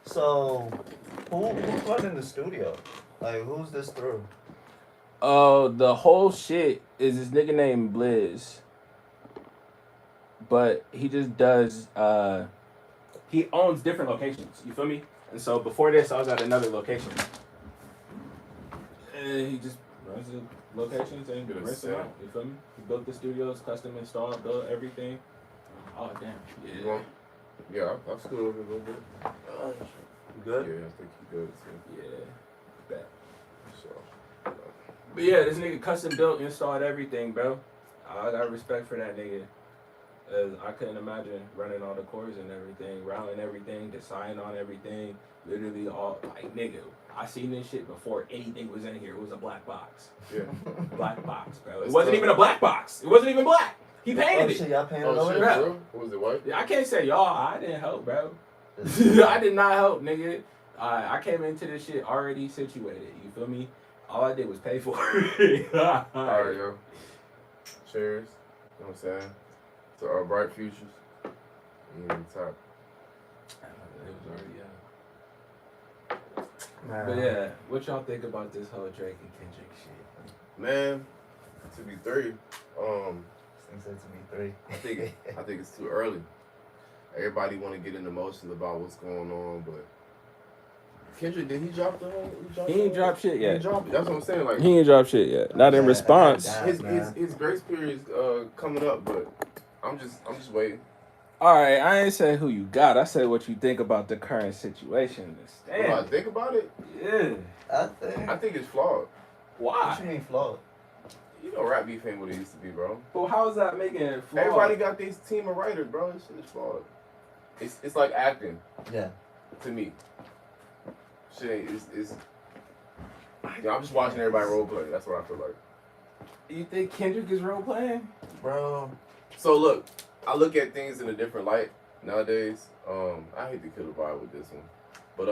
So, who's running the studio? Like, who's this through? The whole shit is this nigga named Blizz, but he just does. He owns different locations. You feel me? And so before this, I was at another location, and he just runs the locations and Good rents them set. out. You feel me? He built the studios, custom installed, built everything. Oh damn! You Yeah. want? Yeah, I've screwed over a little bit. You good? Yeah, I think you good too. Yeah. Bet. So, But yeah, this nigga custom built, installed everything, bro. I got respect for that nigga. I couldn't imagine running all the cores and everything, routing everything, deciding on everything. Literally all, like, nigga, I seen this shit before anything was in here. It was a black box. yeah. Black box, bro. It That's wasn't tough. even a black box. It wasn't even black. He Oh painted shit, it. y'all painted Oh over shit, there? bro. bro. What was it, white? I can't say y'all. I didn't help, bro. I did not help, nigga. I came into this shit already situated. You feel me? All I did was pay for it. Alright, yo. Cheers. You know what I'm saying? To our bright futures. You on top. It was already Man. But yeah, what y'all think about this whole Drake and Kendrick shit? Man, to be three, Things said to me three. I think it's too early. Everybody want to get into emotions about what's going on, but Kendrick, did he drop the whole? He ain't dropped shit He yet. ain't dropped it. That's what I'm saying. Like He ain't dropped shit yet. Not in Yeah, response. I his grace period is coming up, but I'm just waiting. All right, I ain't say who you got. I said what you think about the current situation. When I think about it, Yeah. I think it's flawed. Why? What you mean flawed? You know, rap beef ain't what it used to be, bro. Well, how is that making it flawed? Everybody got this team of writers, bro. This shit is flawed. It's like acting Yeah. to me. Shit ain't. It's yeah, I'm just watching everybody role play. That's what I feel like. You think Kendrick is role playing? Bro. So look, I look at things in a different light nowadays. I hate to kill the vibe with this one, but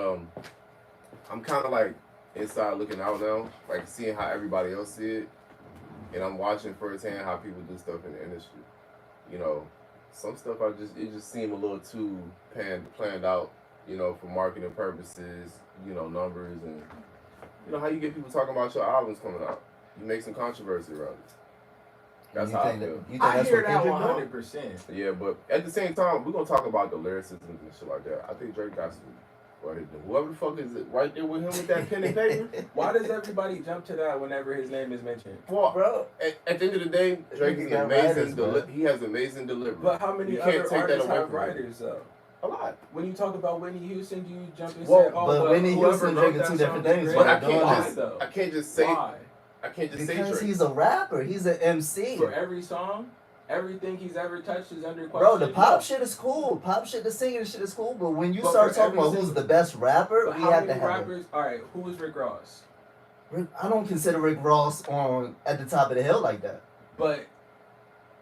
I'm kind of like inside looking out now, like seeing how everybody else see it, and I'm watching firsthand how people do stuff in the industry. You know, some stuff it just seem a little too planned out. You know, for marketing purposes. You know, numbers and you know how you get people talking about your albums coming out. You make some controversy around it. That's how I feel. You think I that's hear what that Kendrick doing? 100%. Yeah, but at the same time, we're gonna talk about the lyricism and shit like that. I think Drake got to go ahead and do whoever the fuck is it right there with him with that pen and paper. Why does everybody jump to that whenever his name is mentioned? Well, Bro. at the end of the day, Drake is got amazing. writers, bro. He has amazing delivery. But how many You can't other take that artists away have from him. writers, though? A lot. When you talk about Whitney Houston, do you jump and Well, say, oh, but well, Whitney whoever Houston wrote drinking that two song different is things, great? But bro. I can't just say Why? say Because Drake. he's a rapper. He's an MC. For every song, everything he's ever touched is under question. Bro, the pop shit is cool. Pop shit, the singing shit is cool. But when you But start for talking every about who's single- the best rapper, But we how have to many have rappers? All right, who is Rick Ross? I don't consider Rick Ross on at the top of the hill like that. But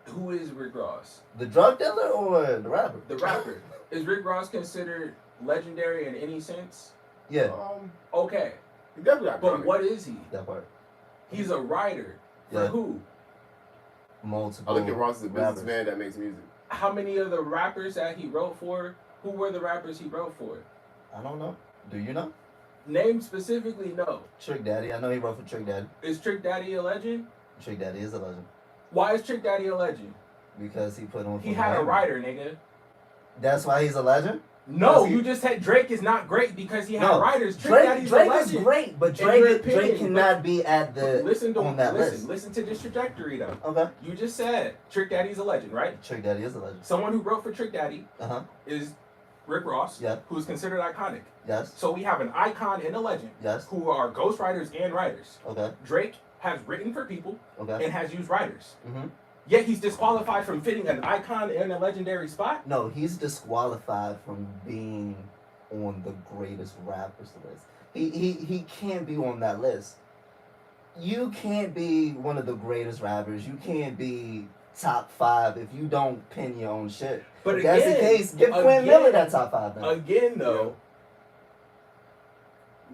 who is Rick Ross? The drug dealer or the rapper? The rapper. Is Rick Ross considered legendary in any sense? Yeah, Okay, He definitely got but comic. what is he? that part. He's a writer. For Yeah. who? Multiple. I look at Ross as a rappers. businessman that makes music. How many of the rappers that he wrote for? Who were the rappers he wrote for? I don't know. Do you know? Name specifically, no. Trick Daddy. I know he wrote for Trick Daddy. Is Trick Daddy a legend? Trick Daddy is a legend Why is Trick Daddy a legend? because he put on. He for had a Miami. writer, nigga. That's why he's a legend. No, Because he- you just said Drake is not great because he had No, writers. Trick Drake Daddy's a is legend. great, but In your Drake opinion, cannot be at the Listen to on that list. listen to this trajectory though. Okay. You just said Trick Daddy's a legend, right? Trick Daddy is a legend. Someone who wrote for Trick Daddy Uh huh. is Rick Ross, Yeah. who is considered iconic. Yes. So we have an icon and a legend Yes. who are ghostwriters and writers. Okay. Drake has written for people Okay. and has used writers. Mhm. Yet he's disqualified from fitting an icon and a legendary spot. No, he's disqualified from being on the greatest rappers list. He can't be on that list. You can't be one of the greatest rappers. You can't be top 5 if you don't pin your own shit. But If that's the again- case, give Quinn again- Miller that top 5 then. Again, though,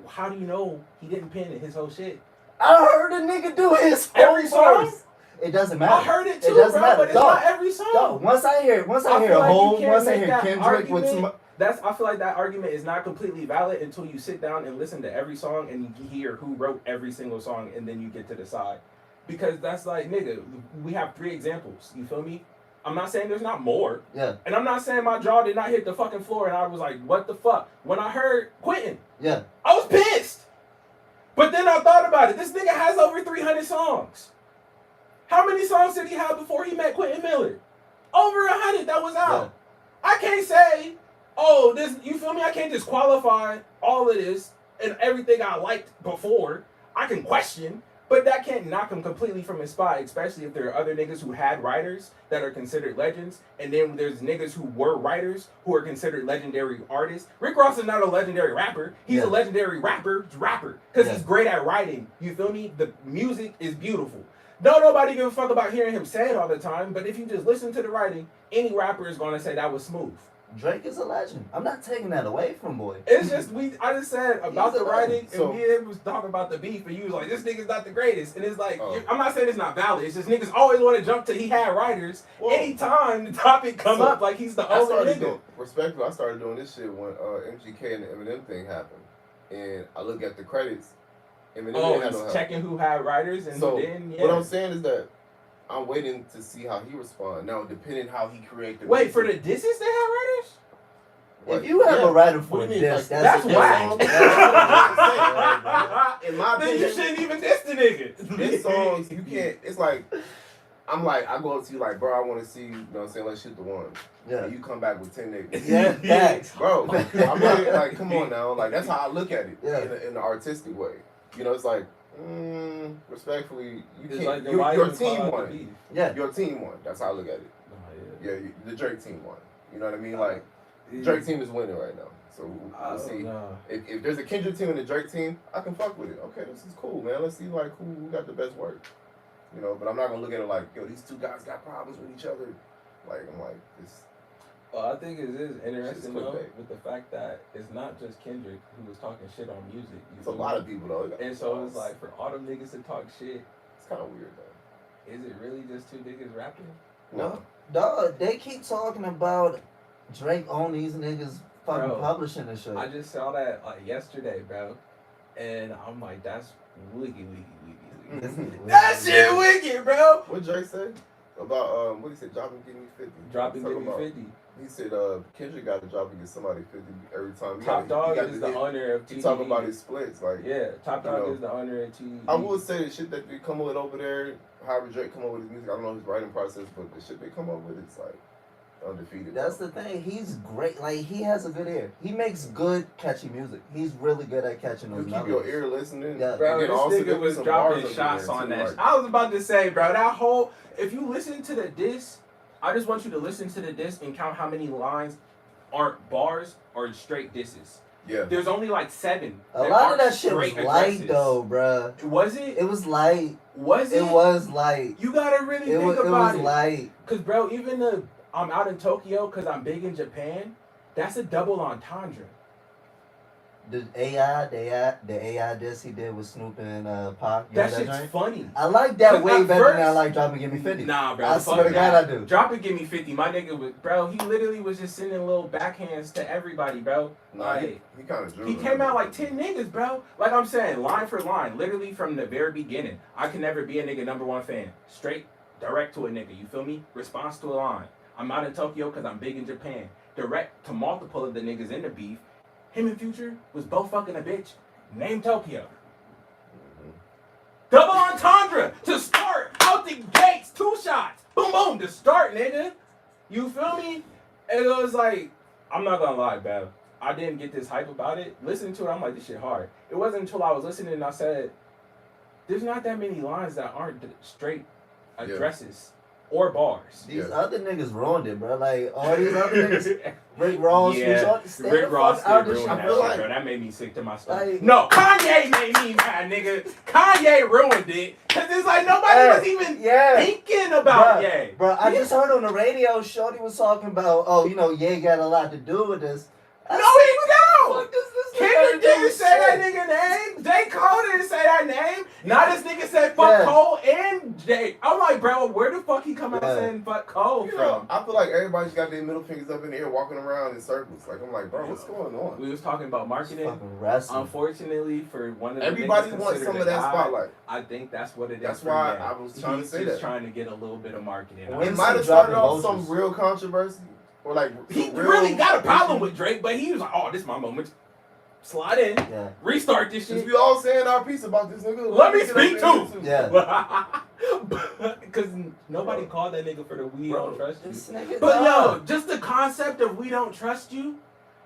how do you know he didn't pin his whole shit? I heard a nigga do his Every whole song? verse. It doesn't matter. I heard it too, It doesn't bro, matter. but it's Dog, not every song. Dog, once I hear I feel like you Hov, can't once I make hear that Kendrick with argument some, I feel like that argument is not completely valid until you sit down and listen to every song and you hear who wrote every single song, and then you get to decide. Because that's like, nigga, we have 3 examples. You feel me? I'm not saying there's not more. Yeah. And I'm not saying my jaw did not hit the fucking floor and I was like, what the fuck? When I heard Quentin, Yeah. I was pissed. But then I thought about it. This nigga has over 300 songs. How many songs did he have before he met Quentin Miller? Over 100 that was out. Yeah. I can't say, oh, this, you feel me? I can't disqualify all of this and everything I liked before. I can question. But that can't knock him completely from his spot, especially if there are other niggas who had writers that are considered legends, and then there's niggas who were writers who are considered legendary artists. Rick Ross is not a legendary rapper. He's a legendary rapper because he's great at writing. You feel me? The music is beautiful. Don't nobody give a fuck about hearing him say it all the time, but if you just listen to the writing, any rapper is going to say that was smooth. Drake is a legend. I'm not taking that away from boy. It's just I just said about the writing, So- and me and him was talking about the beef, and you was like, "This nigga's not the greatest," and it's like, I'm not saying it's not valid. It's just niggas always want to jump to he had writers. Well, anytime the topic come up, like he's the only nigga. Respectfully, I started doing this shit when MGK and the Eminem thing happened, and I look at the credits. Eminem didn't have no help. Checking who had writers and So who didn't. Yeah. what I'm saying is that I'm waiting to see how he responds. Now, depending how he create the Wait for the music- disses they had writers. If you have a writer for What do you this, mean? That's whack. In my Then you opinion, shouldn't even diss the nigga. his songs, you can't. It's like I go up to you like, bro, I want to see. You know what I'm saying? Let's shoot the one. Yeah. And you come back with 10 niggas. Yeah, facts. Bro, I'm like, come on now. Like, that's how I look at it Yeah. in an artistic way. You know, it's like, respectfully, you It's can't. like the your writers team call out the won. beef. Yeah. Your team won. That's how I look at it. Nah, Yeah, the Drake team won. You know what I mean? Like, yeah. Drake team is winning right now. So I we'll don't see. know. If there's a Kendrick team and a Drake team, I can fuck with it. Okay, this is cool, man. Let's see like who got the best work. You know, but I'm not gonna look at it like, yo, these 2 guys got problems with each other. Like, I'm like, this. Well, I think it is interesting though clickbait. with the fact that it's not just Kendrick who was talking shit on music. You It's a feel lot me? of people though. And so it's like for all them niggas to talk shit, It's kind of weird though. is it really just 2 niggas rapping? No. Dog, they keep talking about Drake on these niggas fucking Bro, publishing and shit. I just saw that like yesterday, bro, and I'm like, that's wiggy. That shit wicked, bro. What Drake say about what he said? Drop and give me 50. Dropping Talking give me about- 50. He said Kendrick got to drop and get somebody 50 every time. Top Dog is the owner of He TDE. talking about his splits, like Yeah, Top you Dog know. is the owner of TDE. I would say the shit that they come up with over there, however Drake come up with his music, I don't know his writing process, but the shit they come up with, it's like undefeated. That's bro. the thing. He's great. Like, he has a good ear. He makes good, catchy music. He's really good at catching those You keep melodies. your ear listening. Yeah. Bro, And then this also nigga there was some dropping bars over shots there, on too, that. like- I was about to say, bro, that whole. If you listen to the diss, I just want you to listen to the diss and count how many lines aren't bars or straight disses. Yeah. There's only like 7. A lot of aren't that shit was straight light, addresses. though, bruh. Was it? It was light. Was it? It was light. You gotta really It think was, about it was it. light. Cause bro, even the I'm out in Tokyo because I'm big in Japan. That's a double entendre. The AI diss he did with Snoop and Pac. You That know shit's joint? funny. I like that 'Cause way at better than I first- like Drop and Give Me 50. Nah, bro. I fuck swear to God that. I do. Drop and give me 50. My nigga was, bro. He literally was just sending little backhands to everybody, bro. Nah, he Like, kind of drew. he came out like 10 niggas, bro. Like I'm saying, line for line, literally from the very beginning. I can never be a nigga #1 fan. Straight, direct to a nigga. You feel me? Response to a line. I'm out in Tokyo because I'm big in Japan. Direct to multiple of the niggas in the beef. Him and Future was both fucking a bitch named Tokyo. Double entendre to start out the gates. 2 shots. Boom, boom, to start, nigga. You feel me? And it was like, I'm not gonna lie, Bev. I didn't get this hype about it. Listening to it, I'm like, this shit hard. It wasn't until I was listening and I said, there's not that many lines that aren't straight addresses or bars. These other niggas ruined it, bro. Like, all these other niggas, Rick Ross, Yeah, stay Rick the Ross fuck out did this ruin shit. that I feel shit, like, bro. That made me sick to my stomach. Like- No, Kanye made me mad, nigga. Kanye ruined it. Cause it's like nobody was even yeah. thinking about Bruh, Ye. Bro, I just heard on the radio, Shorty was talking about, oh, you know, Ye got a lot to do with this. No, he don't. Fuck this Kendrick didn't say that nigga name. J. Cole didn't say that name. Now this nigga said fuck Yeah. Cole and Jay, I'm like, bro, where the fuck he come out Yeah. saying fuck Cole You know, from? I feel like everybody's got their middle fingers up in the air, walking around in circles. Like I'm like, bro, what's going on? We was talking about marketing. Fucking wrestling. Unfortunately, for one of the Everybody niggas wants considered some a of that guy, spotlight. I think that's what it is. That's for why Ye. I was trying to He's say just that. trying to get a little bit of marketing. When It Winston might have started dropping off some vultures. real controversy, or like He some really got a problem issue. with Drake, but he was like, "Oh, this is my moment. Slide in, Yeah. restart this Since shit." we all saying our piece about this nigga, Let me get up speak there too. Yeah. Because nobody called that nigga for the "we don't trust you." This nigga But dog. yo, just the concept of "we don't trust you,"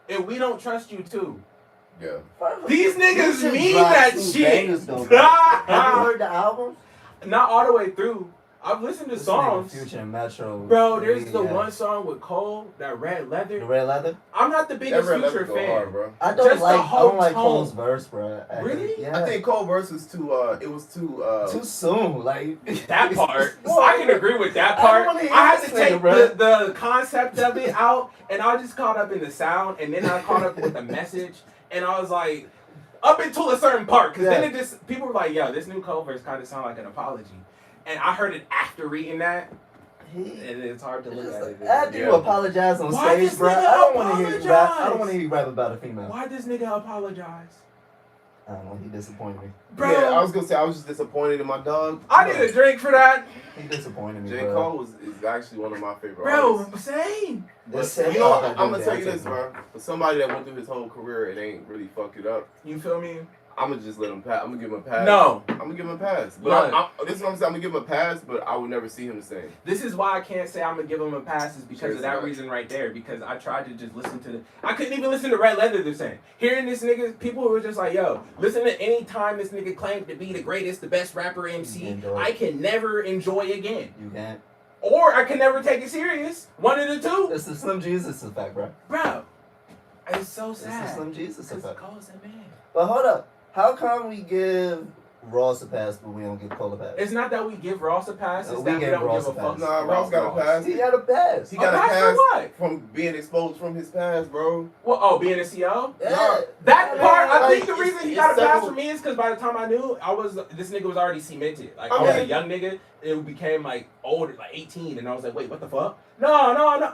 and we don't trust you too. Yeah. These niggas Future mean dropped that some shit. bangers, though, bro. Have you heard the album? Not all the way through. I've listened to This nigga songs. Future and Metro. Bro, there's the yeah. one song with Cole, that Red Leather. The Red Leather. I'm not the biggest That Future go fan. hard, bro. I don't Just the like. I whole don't like tone. Cole's verse, bro. Really? Yeah. I think Cole verse was too. It was too. too soon. Like That part, Well, I can agree with that I don't part. wanna hear I had this to nigga, take bro. the concept of it out, and I just caught up in the sound, and then I caught up with the message, and I was like, up until a certain part, because then Yeah. it just people were like, "Yo, this new Cole verse kind of sound like an apology," and I heard it after reading that, He, and it's hard to look at it. after you Yeah. apologize on Why stage, this bro, I nigga don't want to hear you rap. I apologize? don't want to hear you rap about a female. Why does nigga apologize, I don't know. He disappointed me. bro? Yeah, I was gonna say I was just disappointed in my dog. I need a drink for that, He disappointed me, J. bro. Cole is actually one of my favorite bro. artists. Same. This But, hip you know hop what? I I'm do gonna tell that you this, too. bro. For somebody that went through his whole career and ain't really fucked it up, You feel me? I'm gonna just let him pass. I'm gonna give him a pass. No. I'm gonna give him a pass. But None. this is what I'm saying. I'm gonna give him a pass, but I would never see him the same. This is why I can't say I'm gonna give him a pass, is because of that Seriously. reason right there. Because I tried to just listen to I couldn't even listen to Red Leather. They're saying, hearing this nigga, people were just like, "Yo, listen to any time this nigga claimed to be the greatest, the best rapper MC, Enjoy. I can never enjoy again, You can't. or I can never take it serious. One of the two, It's the Slim Jesus effect, bro. bro. It's so It's the sad. Slim Jesus Because effect. Cole's a man. But hold up. How come we give Ross a pass, but we don't give Cole a pass? It's not that we give Ross a pass. It's We that we gave don't Ross give a a fuck. pass. Nah, Ross got a pass. He got a pass. He got a pass for pass what? from being exposed from his past, bro. Well, oh, being a CO. Yeah. That part, I think the Like, reason he it's got a pass several- for me is because by the time I knew, this nigga was already cemented. Like, I I was a mean- young nigga, it became like older, like 18, and I was like, wait, what the fuck? No.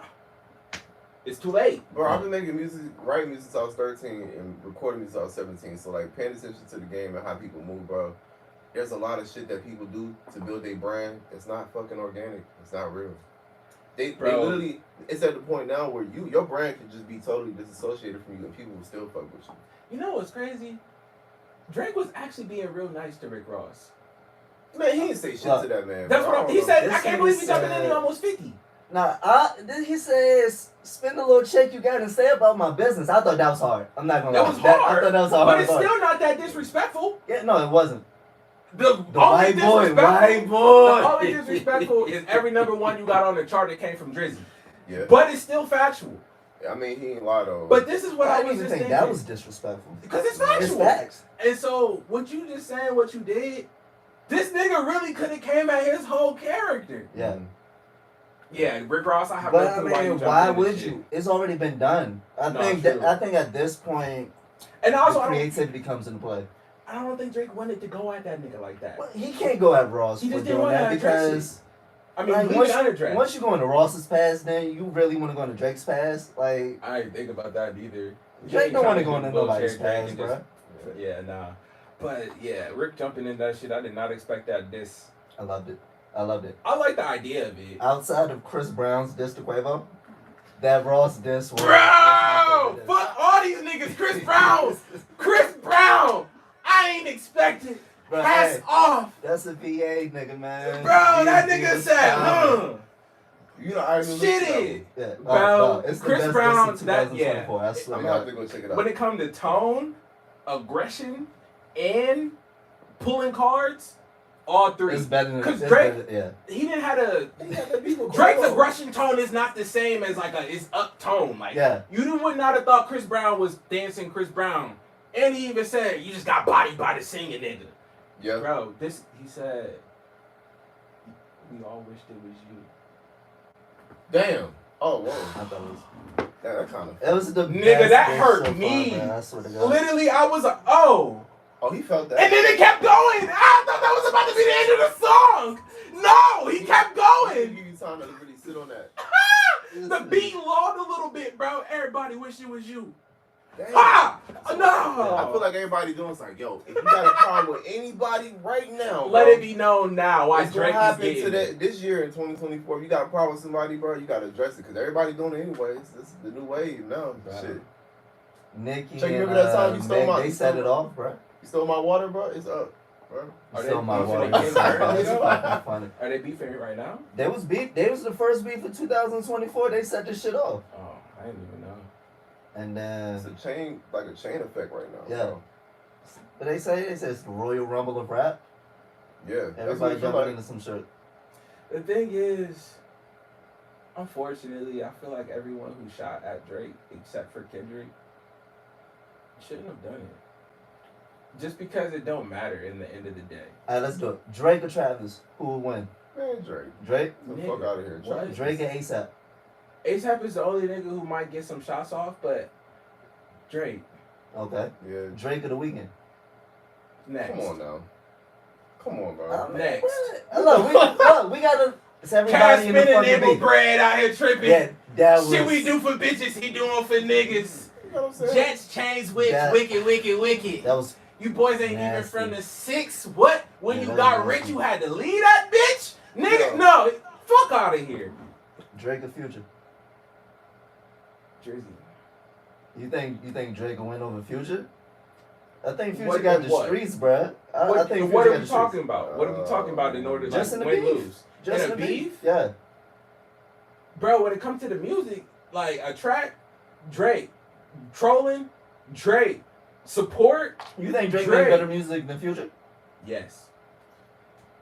It's too late. Bro, I've been making music, writing music since I was 13 and recording music since I was 17. So, like, paying attention to the game and how people move, bro. There's a lot of shit that people do to build their brand. It's not fucking organic. It's not real. They Bro. literally, it's at the point now where your brand can just be totally disassociated from you and people will still fuck with you. You know what's crazy? Drake was actually being real nice to Rick Ross. Man, he didn't say shit Look, to that man. That's bro. what I he don't said. know. I This can't nigga believe he's jumping in said- at almost 50. Nah, then he says, spend a little check you got and say about my business. I thought that was hard. I'm not gonna That lie. was hard, I thought that was a hard But it's part. still not that disrespectful. Yeah, no, it wasn't. The The only white boy, disrespectful, white boy. the only disrespectful is every number one you got on the chart that came from Drizzy. Yeah. But it's still factual. I mean, he ain't lie though. But this is what I, I was didn't even just think thinking. that was disrespectful. Because it's It's factual. facts. And so, what you just saying, what you did, this nigga really could have came at his whole character. Yeah. Yeah, Rick Ross, I have But no I clue why you mean, jumped why in this would shit. you? It's already been done. I No, think true. I think at this point, And also, the I creativity comes into play. don't think Drake wanted to go at that nigga like that. Well, he can't go at Ross He for just didn't doing wanna that address because I mean, like, we once, got addressed. once you go into Ross's past, then you really want to go into Drake's past. Like I didn't think about that either. Drake don't want to trying go into bullshit nobody's Drake past, and bro. just- Yeah, nah. But yeah, Rick jumping in that shit, I did not expect that diss. I loved it. I loved it. I like the idea of it. Outside of Chris Brown's diss to Quavo, that Ross diss was. Bro! Fuck all these niggas, Chris Brown! Chris Brown! I ain't expected. Bro, Pass hey, off! that's a VA nigga, man. Bro, that He nigga was said, popping. You know, I didn't Shit listen to it! Yeah, Bro, it's the Chris best Brown, diss in that- yeah. 2024, I swear I'm to gonna have God. to go check it out. When it come to tone, aggression, and pulling cards, all three. It's better than 'Cause it's Drake- better- yeah. He didn't have a Drake's aggression tone is not the same as like it's up tone. Like Yeah. you would not have thought Chris Brown was dancing Chris Brown. And he even said, you just got bodied by the singing nigga. Yeah. Bro, he said, we all wished it was you. Damn. Oh, whoa. I thought it was. That kind of. It was the Nigga, best that diss hurt so far, me. man, I swear to God. Literally, I was like, oh. Oh, he felt that. And then it kept going. I thought that was about to be the end of the song. No, he kept He going. give you time to really sit on that. The beat logged a little bit, bro. Everybody wish it was you. Damn. Ah! I No! feel like everybody doing like, yo, if you got a problem with anybody right now, Let bro, it be known now why it's gonna Drake is happen getting to it. that this year in 2024. If you got a problem with somebody, bro, you gotta address it because everybody doing it anyways. This is the new wave now. Right. Shit. Nicki Chuck, you and remember that time you stole Meg, my- they you set stole it my- off, bro. You stole my water, bro. It's up, bro. Are they Stole my beefing water. again currently, It's though? fucking funny. Are they beefing right now? They was the first beef of 2024. They set this shit off. Oh, I didn't even know. And then It's a chain effect right now. Yeah. Bro. but they say it's the Royal Rumble of rap. Yeah. That's what Everybody it feel jumping like. into some shit. The thing is, unfortunately, I feel like everyone who shot at Drake, except for Kendrick, shouldn't have done it. Just because it don't matter in the end of the day. Alright, let's do it. Drake or Travis? Who will win? Man, Drake. Drake? Get the Nigga, fuck out of here. what? Travis. Drake and ASAP. ASAP is the only nigga who might get some shots off, but Drake, Okay. Yeah. Drake of the weekend. next. Come on now. Come on, bro. Next. Look, we gotta. It's everybody Cash in the spinning fucking nibble beat. bread out here tripping. Yeah, that was. Shit we do for bitches, he doing for niggas. You know what I'm saying? Jets, chains, whips, That- wicked. That was. You boys ain't even Nasty. from the six. What? When Yeah, you that got was rich, nasty. you had to leave that bitch? Nigga, Yeah. no. Fuck out of here. Drake or Future. Jersey. You think Drake will win over Future? I think Future What got and the what? streets, bruh. I What, think what Future are got we the talking streets. about? What are we talking about in order to Just like, in the win, beef. lose? Just in in a the beef? Yeah. Bro, when it comes to the music, like a track, Drake. Trolling, Drake. Support, You think Drake Drake. made better music than Future? yes.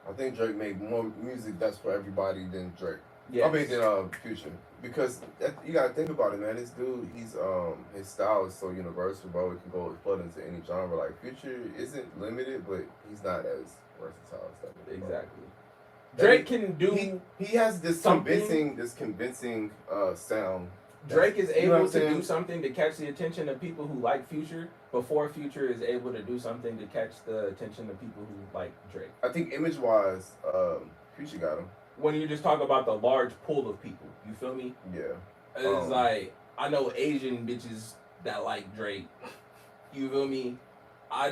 I think Drake made more music that's for everybody than Drake. Yes. I mean, than Future. Because you gotta think about it, man. This dude, he's his style is so universal, bro. It can go flood into any genre. Like Future isn't limited, but he's not as versatile as that. Exactly. Drake can do. He has this something- convincing sound. Drake is You know what able I'm to saying? do something to catch the attention of people who like Future before Future is able to do something to catch the attention of people who like Drake. I think image wise, Future got him. When you just talk about the large pool of people, you feel me? Yeah. It's like, I know Asian bitches that like Drake. You feel me? I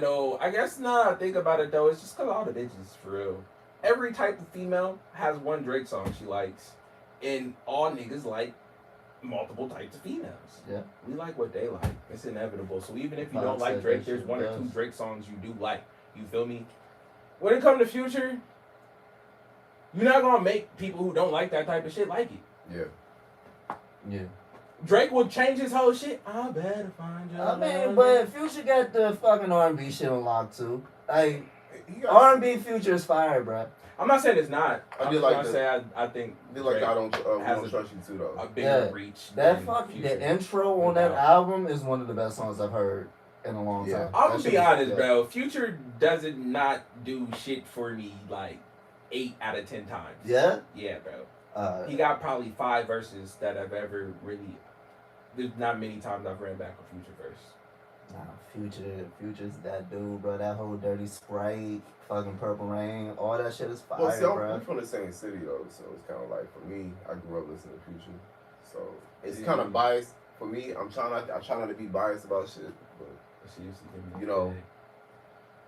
guess now that I think about it though, it's just because all the bitches, for real. Every type of female has one Drake song she likes. And all niggas like multiple types of females. Yeah. We like what they like. It's inevitable. So even if you Fox don't like said Drake, that there's shit one or does. two Drake songs you do like. You feel me? When it comes to Future, you're not gonna make people who don't like that type of shit like it. Yeah. Yeah. Drake will change his whole shit. I better find you. I mean, but Future got the fucking R&B shit unlocked too. Like He got R&B Future is fire, bruh. I'm not saying it's not. I I'm did just like gonna the- say I think did like Drake I don't we has don't a- trust you too though. a bigger Yeah. reach. That than fucking Future. the intro on that No. album is one of the best songs I've heard in a long Yeah. time. I'm That gonna shit be is- honest, yeah. bro. Future doesn't not do shit for me like 8 out of 10 times. Yeah. Yeah, bro. Uh, He got probably 5 verses that I've ever really. There's not many times I've ran back a Future verse. Future's that dude, bro. That whole Dirty Sprite, fucking Purple Rain, all that shit is fire, Well, see, bro. I'm from the same city though, so it's kind of like for me, I grew up listening to Future, so it's Yeah. kind of biased for me. I try not to be biased about shit, but She used to give me You know, headache.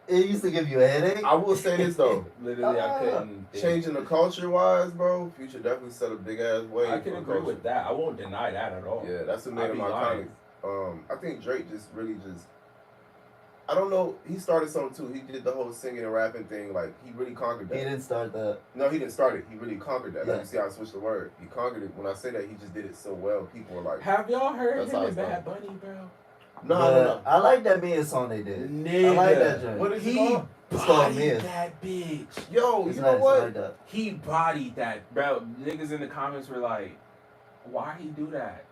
It used to give you a headache. I will say this though, Literally, I Ah. couldn't. think. changing the culture wise, bro, Future definitely set a big ass way. I can for agree culture. with that. I won't deny that at all. Yeah, that's what I'd made him be iconic. lying. I think Drake just really I don't know. He started something too. He did the whole singing and rapping thing. Like he really conquered that. He didn't start the. No, he didn't start it. He really conquered that. Yeah. Like you see how I switched the word. He conquered it. When I say that, he just did it so well. People were like, Have y'all heard That's him how and it's Bad Bunny, bro? no. I like that Mia song they did. Nigga. I like that joint. What is He it called? It's called bodied Mia. that bitch. Yo, It's you nice, know what? I like that. He bodied that, bro. Niggas in the comments were like, "Why he do that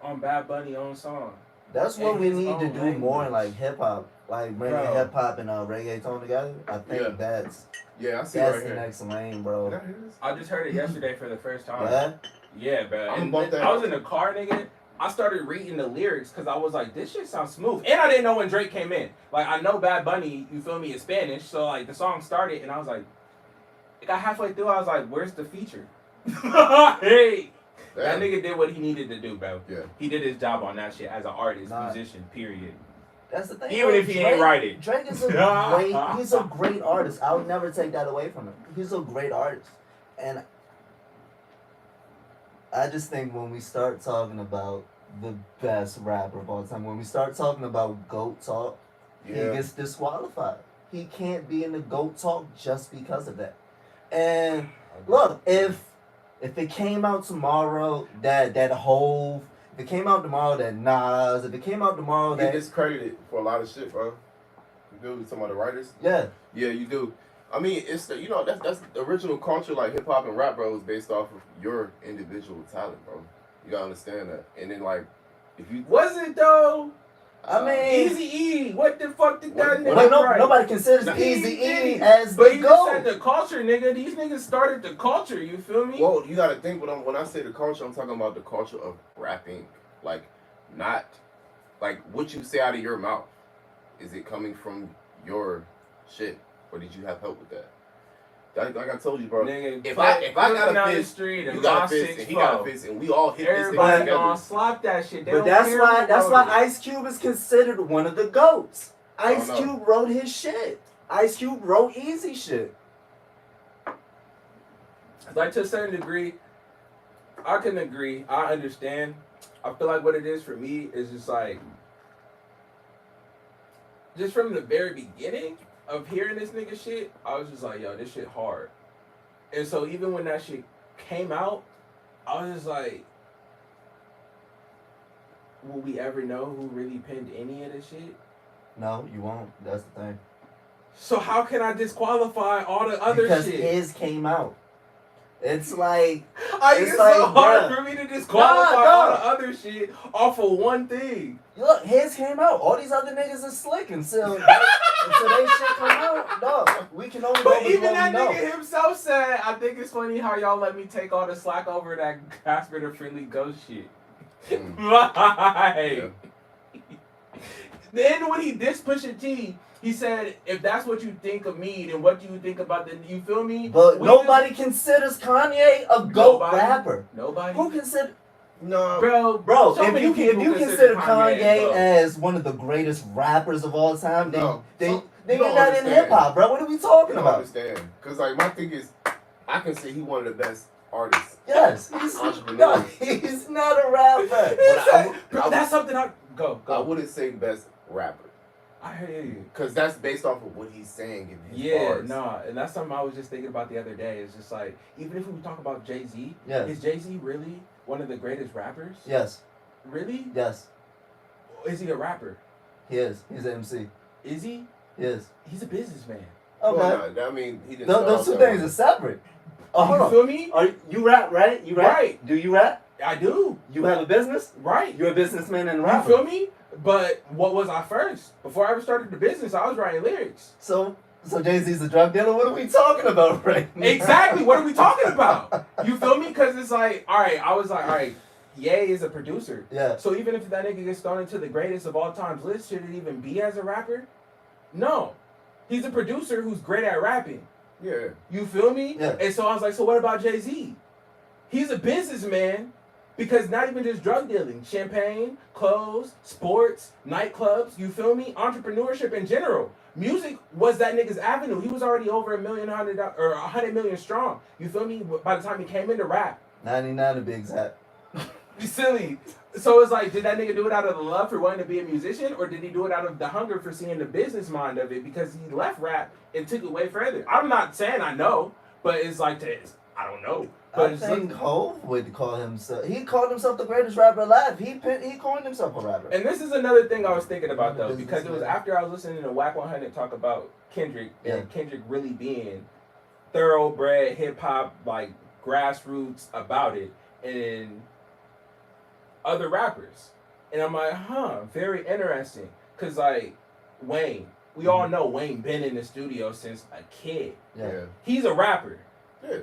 on Bad Bunny own song?" That's what In we his need to own do more in language. like hip hop, like bringing Bro. hip hop and reggaeton together. I think Yeah. that's Yeah, I see that's right the here. next lane, Did bro. I hear this? I just heard it yesterday for the first time. Yeah, Yeah, bro. I'ma And bump that I was out. in the car, nigga. I started reading the lyrics because I was like, this shit sounds smooth. And I didn't know when Drake came in. Like, I know Bad Bunny, you feel me, is Spanish. So, like, the song started, and I was like, it got halfway through, I was like, where's the feature? Hey! That nigga did what he needed to do, bro. Yeah. He did his job on that shit as an artist, Nah. musician, period. That's the thing. Even if he ain't write it. Drake is he's a great artist. I would never take that away from him. He's a great artist. And I just think when we start talking about the best rapper of all time, when we start talking about GOAT talk, he gets disqualified. He can't be in the GOAT talk just because of that. And look, if it came out tomorrow that Hove, if it came out tomorrow that Nas, if it came out tomorrow You that get discredited for a lot of shit, bro. You do some of the writers. yeah, Yeah, you do. I mean, it's the, that's the original culture, like hip hop and rap, bro, is based off of your individual talent, bro. You gotta understand that. And then like, if you Was it though? I mean, Easy E, what the fuck did that What- nigga but write? nobody considers Nah, Easy he did E it. as But the he just said GOAT. the culture, nigga. These niggas started the culture. You feel me? well, you gotta think. But when I say the culture, I'm talking about the culture of rapping, like not like what you say out of your mouth. Is it coming from your shit, or did you have help with that? Like I told you, bro. Nigga, If I got down a the fist, street you and got a my fist, 6'4", and he got a fist, and we all hit this everybody thing gonna together. slap that shit. They But don't that's care why who wrote it. Ice Cube is considered one of the GOATs. Ice know. Cube wrote his shit. Ice Cube wrote Easy shit. Like, to a certain degree, I can agree. I understand. I feel like what it is for me is just like, just from the very beginning of hearing this nigga shit, I was just like, yo, this shit hard. And so even when that shit came out, I was just like, will we ever know who really penned any of this shit? No, you won't. That's the thing. So how can I disqualify all the other Because shit? his came out. It's like It's it's so like, hard bruh. for me to disqualify Nah, all nah. the other shit off of one thing. look, his came out. All these other niggas are slick until they shit come out. No, we can only go But with even what that we know. nigga himself said, I think it's funny how y'all let me take all the slack over that Casper the Friendly Ghost shit. Mm. Right. Yeah. Then when he dissed Pusha T, he said, if that's what you think of me, then what do you think about the, you feel me? But We nobody considers Kanye a GOAT Nobody? rapper. Nobody? Who consider No, So Bro, if many you people consider a Kanye GOAT. as one of the greatest rappers of all time, then No. then, So, then you you're don't not in understand. hip hop, bro. What are we you talking don't about? understand. Cause like my thing is, I can say he one of the best artists. Yes, he's Entrepreneur. no, he's not a rapper. He But said, I- that's something I, go. I wouldn't say best rapper. I hear you. Cause that's based off of what he's saying in his Yeah, bars. nah, and that's something I was just thinking about the other day. It's just like, even if we talk about Jay-Z, Yes. is Jay-Z really one of the greatest rappers? Yes, Really? yes, Is he a rapper? he is. He's an MC. Is he? He is. He's a businessman. Okay. Well, no, I mean, he didn't. Those, start those off two that things way. are separate. Oh, hold you on. feel me? Are you rap, right? You rap? Right. Do you rap? I do. You have a business? Right. You're a businessman and a You rapper. feel me? But what was I first? Before I ever started the business, I was writing lyrics. So Jay-Z's a drug dealer? What are we talking about right now? Exactly. What are we talking about? You feel me? Because it's like, all right, I was like, all right, Ye is a producer. Yeah. So even if that nigga gets thrown into the greatest of all times list, should it even be as a rapper? No. He's a producer who's great at rapping. Yeah. You feel me? Yeah. And so I was like, so what about Jay-Z? He's a businessman because not even just drug dealing, champagne, clothes, sports, nightclubs, you feel me? Entrepreneurship in general. Music was that nigga's avenue. He was already over $100 million strong. You feel me? By the time he came into rap. 99 to be exact. You silly. So it's like, did that nigga do it out of the love for wanting to be a musician, or did he do it out of the hunger for seeing the business mind of it because he left rap and took it way further? I'm not saying I know, but it's like, I don't know. But I it's think Hov would call himself. He called himself the greatest rapper alive. He coined himself a rapper. And this is another thing I was thinking about though, because it was after I was listening to Whack 100 talk about Kendrick and Kendrick really being thoroughbred hip hop, like grassroots about it, and other rappers. And I'm like, very interesting. Cause like Wayne, we all know Wayne been in the studio since a kid. Yeah. He's a rapper. Yeah.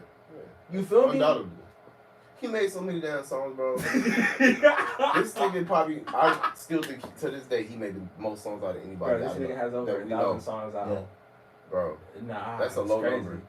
You feel me? Undoubtedly. He made so many damn songs, bro. This nigga probably, I still think to this day he made the most songs out of anybody. Bro, this I nigga know, has over that 1,000 we songs out. Yeah. Bro, Nah, that's a it's low crazy. number.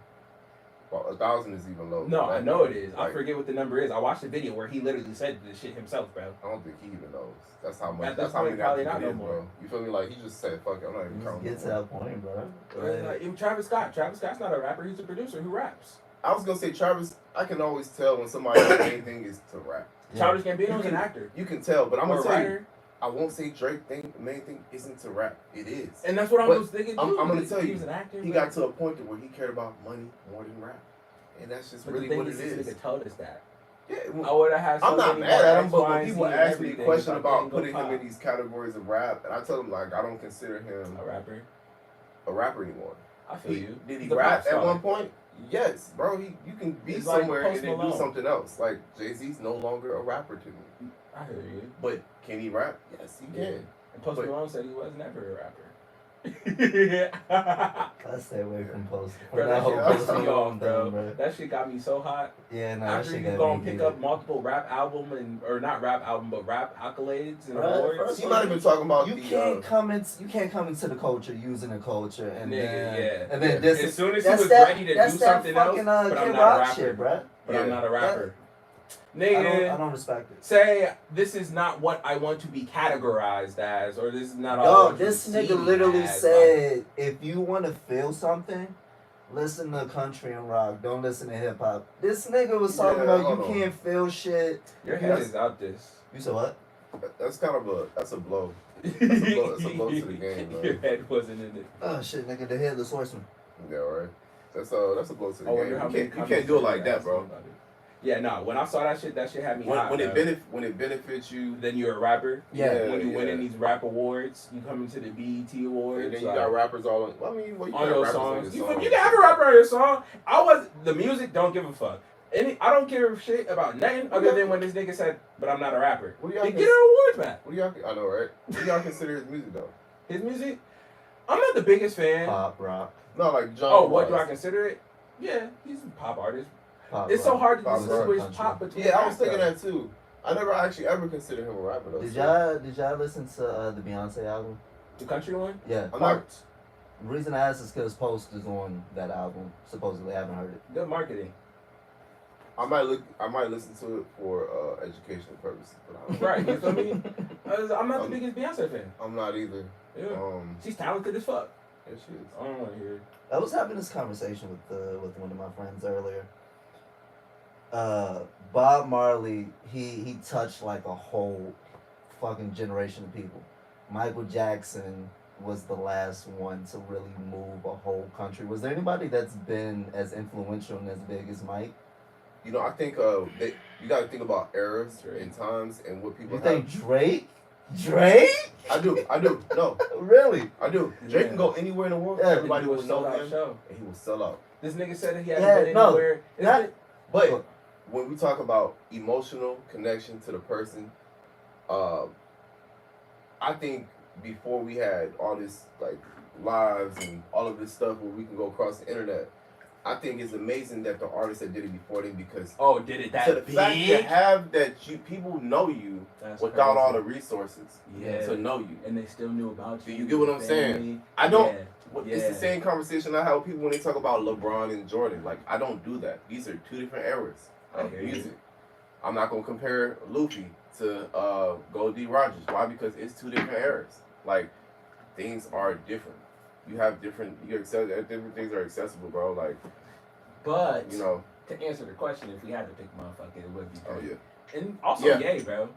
Well, 1,000 is even low. No, I That- know it is. I like, forget what the number is. I watched the video where he literally said this shit himself, bro. I don't think he even knows. That's how much. At this That's how point, many probably I think not it no is, more. bro. You feel me? Like he just said, "Fuck it, I'm not even Just counting." get to that point, bro. Like, even Travis Scott. Travis Scott's not a rapper. He's a producer who raps. I was gonna say Travis. I can always tell when somebody's main thing is to rap. Childish You Gambino's an can- actor. You can tell, but I'm Or gonna a tell you, writer. I won't say Drake thing. The main thing isn't to rap. It is. And that's what I But was thinking. I'm too. gonna tell he you, was an actor. He bro. got to a point to where he cared about money more than rap, and that's just But really the thing what is, it this is. nigga told us that. Yeah, I would have had. So I'm not many mad more at him, X, but Y, when and people Z and ask me a everything, question if I about didn't go putting him pop. in these categories of rap, and I tell him like I don't consider him A rapper. a rapper anymore. I feel you. Did he He's a rap pop at star. one point? Yes, bro. You can be He's like somewhere Post and then do Malone. something else. Like Jay-Z's no longer a rapper to me. I hear you. But can he rap? Yes, he Yeah. can. And Post But- Malone said he was never a rapper. I stay away from Post. Bro, From that that whole shit Post pissed me Malone off, thing, bro. That shit got me so hot. Yeah, no, that After shit you got go me and pick heated. up multiple rap album or not rap album, but rap accolades and Right, awards. first He's not even talking about You the. can't come into the culture using the culture and Nigga, then yeah. and then Yeah. this As is soon as he that's was that ready to that's do that something else, fucking but I'm Kid not a Rock rapper. shit, bruh. But I'm Yeah. not a rapper. I Nigga, don't respect it. say this is not what I want to be categorized as, or this is not all. I Yo, want to this see nigga literally as, said, if you want to feel something, listen to country and rock. Don't listen to hip hop. This nigga was talking Yeah, about hold you on. can't feel shit. Like, your head That's- is out this. You said what? That's kind of a blow. That's a blow to the game, man. Your head wasn't in it. Oh shit, nigga, the headless horseman. Yeah, right. That's a blow to the I wonder game. how You many can't do it comments like that, asked bro. me about it. Yeah, no. When I saw that shit had me hot. When it bro. benefits you, Then you're a rapper. Yeah, When you yeah. winning these rap awards, you come into the BET Awards. and then you like, got rappers all on. Well, I mean, well, you on got your rappers songs. on You, your songs. you can have a rapper on your song. The music don't give a fuck. I don't give a shit about nothing other than when this nigga said, "But I'm not a rapper." What do They y'all get an awards back. What do y'all? I know, right? What do y'all consider his music though? His music, I'm not the biggest fan. Pop rock. No, like John. Oh, what do I consider it? Yeah, he's a pop artist. Pop It's rock. so hard to Pop distinguish rock. pop between. Yeah, I was rap, thinking though. that too. I never actually ever considered him a rapper though. Did so- y'all listen to the Beyonce album? The country one. Yeah. I'm not. Parts. The reason I asked is because Post is on that album. Supposedly, I haven't heard it. Good marketing. I might listen to it for educational purposes, but I don't, Right, you feel me? I'm not the biggest Beyonce fan. I'm not either. Yeah. Um, She's talented as fuck. yeah, she is. I don't want to hear it. I was having this conversation with one of my friends earlier. Bob Marley, he touched like a whole fucking generation of people. Michael Jackson was the last one to really move a whole country. Was there anybody that's been as influential and as big as Mike? You know, I think you got to think about eras Right. and times and what people You have. think Drake? Drake? I do. No, Really? I do. Drake Yeah. can go anywhere in the world. Yeah. Everybody He would was know sold out him, show. and he will sell out. This nigga said that he hasn't Yeah, been no, anywhere. that- But when we talk about emotional connection to the person, I think before we had all this like lives and all of this stuff where we can go across the internet, I think it's amazing that the artists that did it before them because Oh, did it that to the big? fact to have that people know you That's without all the crazy. resources Yeah. to know you. And they still knew about you. Do you get what I'm saying? Family. I don't. Yeah. It's Yeah. the same conversation I have with people when they talk about LeBron and Jordan. Like I don't do that. These are two different eras I of hear you. music. I'm not gonna compare Luffy to Gold D. Rogers. Why? Because it's two different eras. Like things are different. You have different. Different things are accessible, bro. Like But you know. to answer the question, if we had to pick motherfucker, it would be Oh Drake. yeah. And also Yeah. Ye, bro.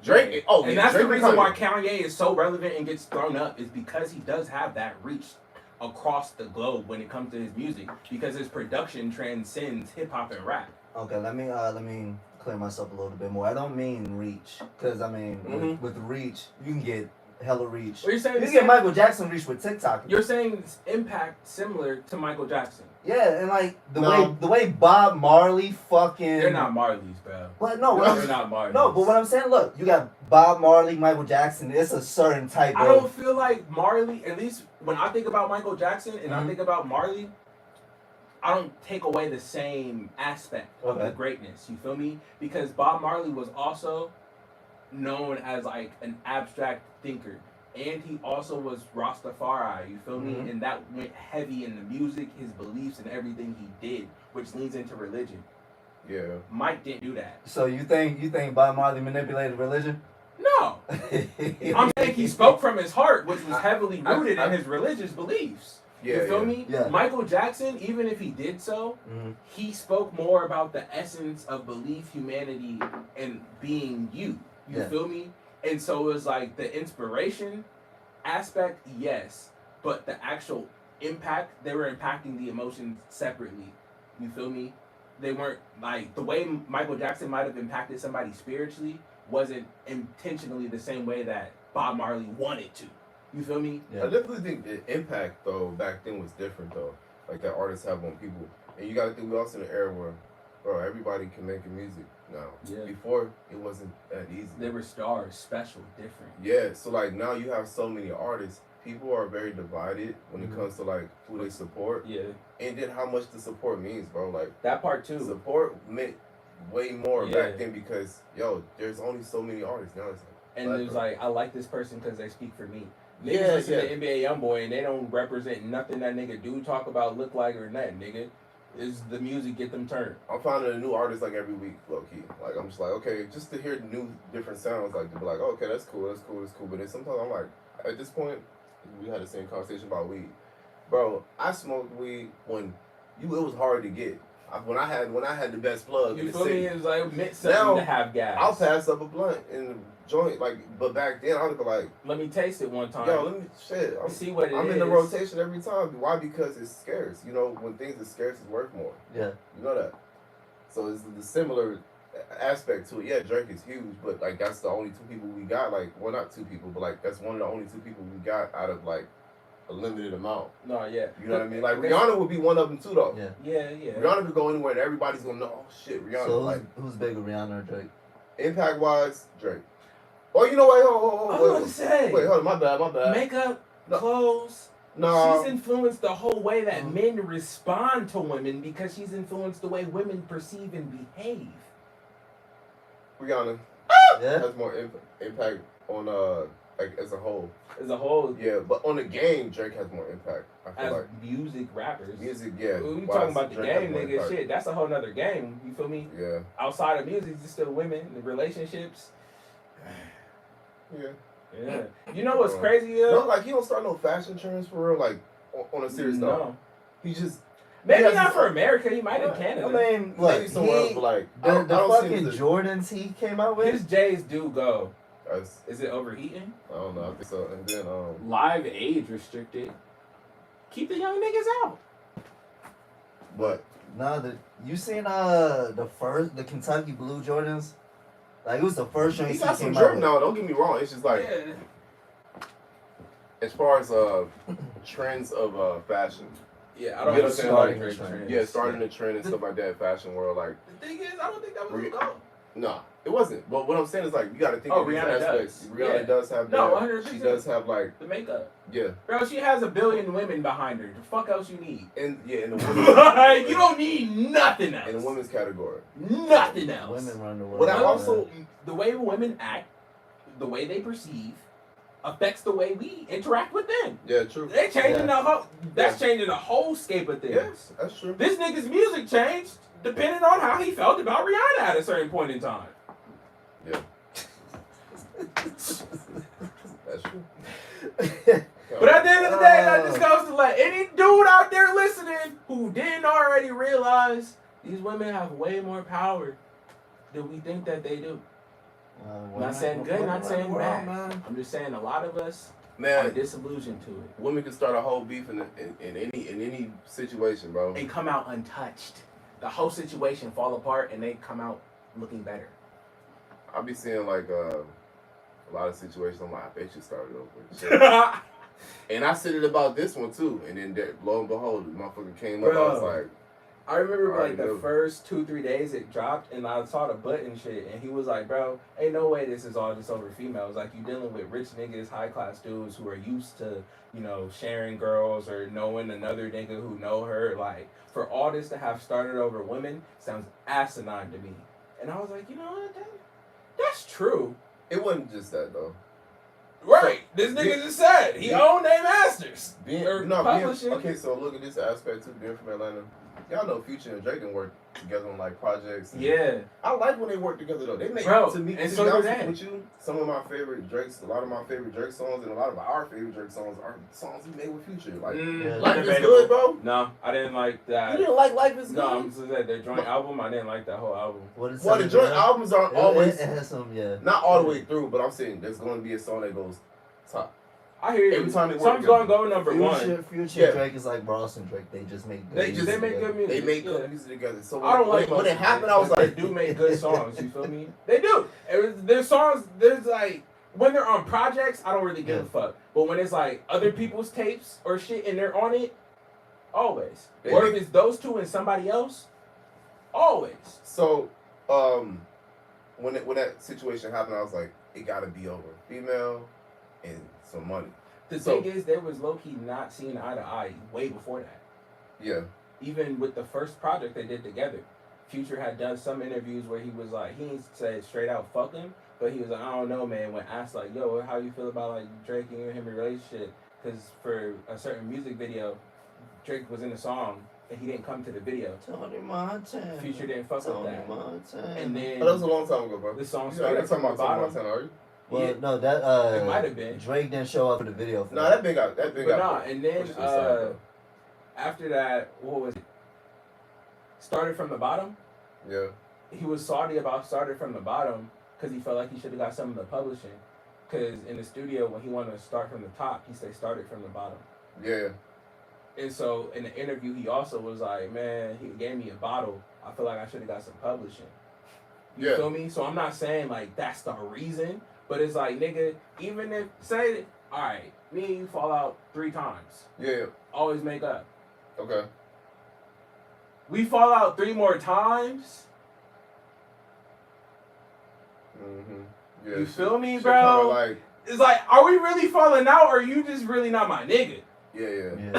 Drake. Yeah. Oh, and yeah, that's Drake the reason and why Kanye. Kanye is so relevant and gets thrown up is because he does have that reach across the globe when it comes to his music because his production transcends hip hop and rap. Okay, let me clear myself a little bit more. I don't mean reach, because I mean with reach you can get hella reach. Well, you're saying You the can get same- Michael Jackson reach with TikTok. You're saying it's impact similar to Michael Jackson. Yeah, and like the No. way Bob Marley fucking. They're not Marleys, bro. But no, what They're I'm, not Marleys. no, but what I'm saying, look, you got Bob Marley, Michael Jackson. It's a certain type I of. don't feel like Marley, at least when I think about Michael Jackson and I Mhm. think about Marley, I don't take away the same aspect of the Okay. greatness. You feel me? Because Bob Marley was also known as like an abstract thinker, and he also was Rastafari. You feel me? Mhm. And that went heavy in the music, his beliefs, and everything he did, which leans into religion. Yeah. Mike didn't do that. So you think Bob Marley manipulated religion? No, I'm saying he spoke from his heart, which was heavily rooted in his religious beliefs. Yeah. You feel yeah. me? Yeah. Michael Jackson, even if he did so, Mhm. he spoke more about the essence of belief, humanity, and being you. You Yeah. feel me? And so it was like the inspiration aspect, yes, but the actual impact, they were impacting the emotions separately. You feel me? They weren't like the way Michael Jackson might have impacted somebody spiritually wasn't intentionally the same way that Bob Marley wanted to. You feel me? I definitely think the impact though back then was different though, like that artists have on people. And you got to think we also in an era where, bro, everybody can make music now. Yeah. Before it wasn't that easy. They were stars, special, different. Yeah, so like now you have so many artists. People are very divided when it comes to like who they support, Yeah, and then how much the support means, bro. Like that part too. support meant way more Yeah. back then because there's only so many artists now. It's like, And Black it was girl. like, I like this person because they speak for me. Niggas Yeah, listen yeah. to NBA YoungBoy and they don't represent nothing that nigga do, talk about, look like, or nothing, nigga. Is the music get them turned. I'm finding a new artist like every week, low key. Like I'm just like, okay, just to hear new different sounds, like to be like, okay, that's cool, that's cool, that's cool. But then sometimes I'm like, at this point, we had the same conversation about weed, bro. I smoked weed when it was hard to get. When I had the best plug in You the feel me? city. It was like, it meant something Now, to have gas. I'll pass up a blunt in the joint, like, but back then I was like, Let me taste it one time. yo, let me shit. see what it is. I'm in the rotation every time. Why? Because it's scarce. You know, when things are scarce, it's worth more. Yeah. You know that. So it's the similar aspect to it. Yeah, Drake is huge, but like that's the only two people we got. Like, well, not two people, but like that's one of the only two people we got out of like a limited amount. No, yeah. You know what I mean? Like Rihanna would be one of them too, though. Yeah. Yeah. Rihanna could go anywhere and everybody's gonna know. Oh shit, Rihanna. So like who's bigger, Rihanna or Drake? impact wise, Drake. Oh, you know what? I was about to say, Wait, hold on. My bad. makeup, No. clothes. No. She's influenced the whole way that Mhm. men respond to women because she's influenced the way women perceive and behave. Rihanna Yeah. has more impact on like as a whole. As a whole, Yeah, but on the game, Drake has more impact. I feel as like music rappers. music, yeah. We wise, talking about the Drake has game, more nigga. impact. Shit, that's a whole nother game. You feel me? Yeah, Outside of music, it's still women, the relationships. yeah. Yeah. You know what's crazy? No, like he don't start no fashion trends for real. Like on a serious note, No. he just Maybe He has not his for own- America. He might in Canada. I mean, maybe look, somewhere else, but like I the don't see fucking him as a- Jordans he came out with. His J's do go. as- Is it overheating? I don't know. I think so. And then Live age restricted. Keep the young niggas out. but Nah, you seen the Kentucky Blue Jordans? Like it was the first joint he he got some came out drip with. now. Don't get me wrong. It's just like as far as trends of fashion. Yeah, I You don't get what I'm saying? understand Like, Drake trends. Yeah, starting the trend and stuff like that, fashion world. Like, The thing is, I don't think that was Re- a goal. nah, it wasn't. But what I'm saying is like you got to think Oh, of these Rihanna aspects. does. Rihanna Yeah. does have No, that. 100%. She does have like The makeup. yeah, Bro, she has 1 billion women behind her. The fuck else you need? and yeah, in the Like, women's you don't need nothing else. in the women's category. Nothing else. Women run the world. But I man. also The way women act, the way they perceive, affects the way we interact with them. yeah, true. They changing Yeah. the whole. That's changing the whole scape of things. Yes, that's true. This nigga's music changed depending on how he felt about Rihanna at a certain point in time. Yeah, that's true. But at the end of the day, that just goes to let any dude out there listening who didn't already realize these women have way more power than we think that they do. Not saying good, not saying bad. man. I'm just saying a lot of us are Man, disillusioned to it women can start a whole beef in any situation, bro. and come out untouched. The whole situation fall apart and they come out looking better. I be seeing like a lot of situations. I'm like, I bet you started over. Shit. And I said it about this one too, and then lo and behold, the motherfucker came up. I was Bro. like, I remember Already like the knew. first 2-3 days it dropped, and I saw the button shit, and he was like, "Bro, ain't no way this is all just over females. Like you dealing with rich niggas, high class dudes who are used to, you know, sharing girls or knowing another nigga who know her. Like for all this to have started over women sounds asinine to me." And I was like, you know what? That's true. It wasn't just that though. Right. This nigga just said he owned their masters. Publishing. Okay, so look at this aspect too. Being from Atlanta, y'all know Future and Drake done work together on like projects. Yeah. I like when they work together though. They make Bro, to me. and To so be do honest they. with you, some of my favorite Drake's, a lot of my favorite Drake songs, and a lot of our favorite Drake songs are songs he made with Future. Like Yeah. Life is debatable. Good, bro. No, I didn't like that. You didn't like Life is Good. No, I'm just saying their joint album. I didn't like that whole album. What is Well, the joint albums aren't always It has some, yeah. not all the way through, but I'm saying there's going to be a song that goes top. I hear you. Every time they work Something's together. gonna go number one. Future Yeah. Drake is like Ross and Drake. They just make good They music just- They make good together. music. They make Yeah. good music together. So I don't like when most it of happened, it, I was but like, they do make good songs. You feel me? They do. There's songs. There's like when they're on projects, I don't really give a fuck. But when it's like other people's tapes or shit and they're on it, always. They Or make- if it's those two and somebody else, always. So, when that situation happened, I was like, it got to be over. Female and some money. The So- thing is, there was low key not seeing eye to eye way before that. Yeah. Even with the first project they did together, Future had done some interviews where he was like, he didn't say straight out fuck him, but he was like, I don't know, man. When asked like, yo, how you feel about like Drake and you and him in a relationship? Because for a certain music video, Drake was in the song and he didn't come to the video. Tony Montana. Future didn't fuck with Tony that. Montana. And then Oh, that was a long time ago, bro. the song You're not started talking from the about Tony bottom. Montana, are you? Well, Yeah, no, that it might have been. Drake didn't show up for the video. For No, that been got But nah, got. and then pushed to the side, though. after that, what was it? Started from the bottom. Yeah. He was salty about started from the bottom because he felt like he should have got some of the publishing. Because in the studio, when he wanted to start from the top, he said started from the bottom. Yeah. And so in the interview, he also was like, man, he gave me a bottle. I feel like I should have got some publishing. You Yeah. feel me? So I'm not saying like that's the reason, but it's like, nigga, even if, say, all right, me and you fall out 3 times, Yeah. always make up. Okay. We fall out 3 more times. Mm-hmm. Yeah. You feel me, shit bro? kinda like, It's like, are we really falling out, or are you just really not my nigga? yeah. Yeah.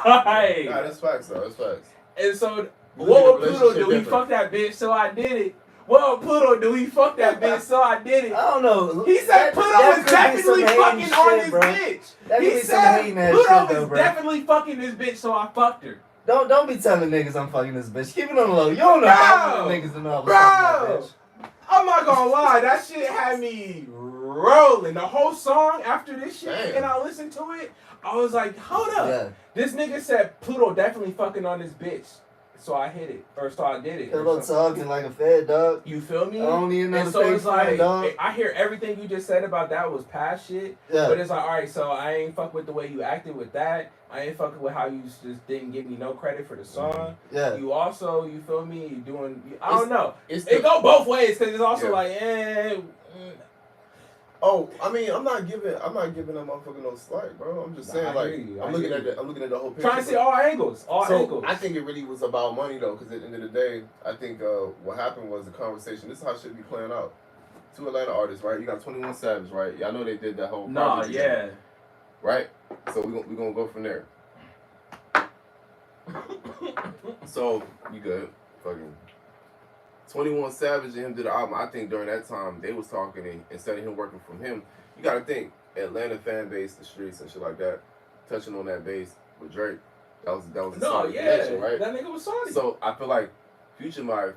Like, Nah, that's facts, though. That's facts. and so, You what look would at Pluto do? relationship He fucked that bitch, so I did it. What would Pluto do? He fucked that bitch, so I did it. I don't know. He said That- Pluto that was could be definitely some fucking hating on shit, this bro. bitch. That He could be some said hating ass Pluto shit, though, is bro. definitely fucking this bitch, so I fucked her. Don't be telling niggas I'm fucking this bitch. Keep it on the low. You don't know how many niggas to know I was fucking that bitch. I'm not gonna lie, that shit had me rolling. The whole song after this shit, Damn. and I listened to it, I was like, hold up. Yeah. This nigga said Pluto definitely fucking on this bitch. So I hit it. Or so I did it. or Pillow something. talking like a fed dog. You feel me? I don't need another And so fake it's friend, like, dog. I hear everything you just said about that was past shit. Yeah. But it's like, alright, so I ain't fuck with the way you acted with that. I ain't fucking with how you just didn't give me no credit for the song. Yeah. You also, you feel me? You doing, I don't know. It's It go both ways because it's also Yeah. like, Oh, I mean, I'm not giving that motherfucker no slack, bro. I'm just Nah, saying, I like, hear you. I'm I looking hear at you. the whole picture. trying to see all angles. All So angles. I think it really was about money though, because at the end of the day, I think what happened was the conversation. This is how it should be playing out. 2 Atlanta artists, right? You got 21 Savage, right? Y'all know they did that whole Nah, project yeah. together, right? So we gonna go from there. So you good? Fucking 21 Savage and him did the album. I think during that time they was talking, and instead of him working from him, you gotta think Atlanta fan base, the streets and shit like that. Touching on that base with Drake, that was a No, solid yeah. connection, right? That nigga was salty. So I feel like Future might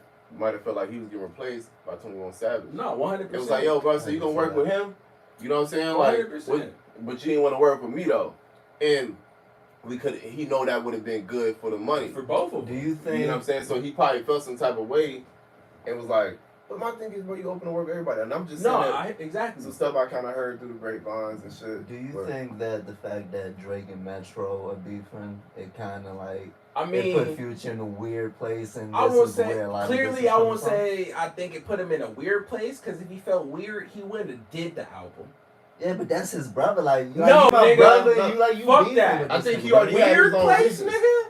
have felt like he was getting replaced by 21 Savage. No, 100%. It was like, yo, bro, so you gonna work with him? You know what I'm saying? Like, 100%. but you didn't want to work with me though, and he know that would have been good for the money. For both of Do them. you You think? know what I'm saying? So he probably felt some type of way, and was like, but my thing is, bro, you open to work with everybody, and I'm just saying that Exactly. some stuff I kind of heard through the grapevines and shit. Do you but- think that the fact that Drake and Metro are beefing, it kind of like I it put mean, Future in a weird place, and I this won't is say, where a lot of this clearly is I coming won't from? say I think it put him in a weird place, because if he felt weird, he wouldn't have did the album. Yeah, but that's his brother. Like, No, you my nigga, brother. no, You like you fuck beefing that. with I this think nigga, he bro. already had Weird his own place, reasons. nigga?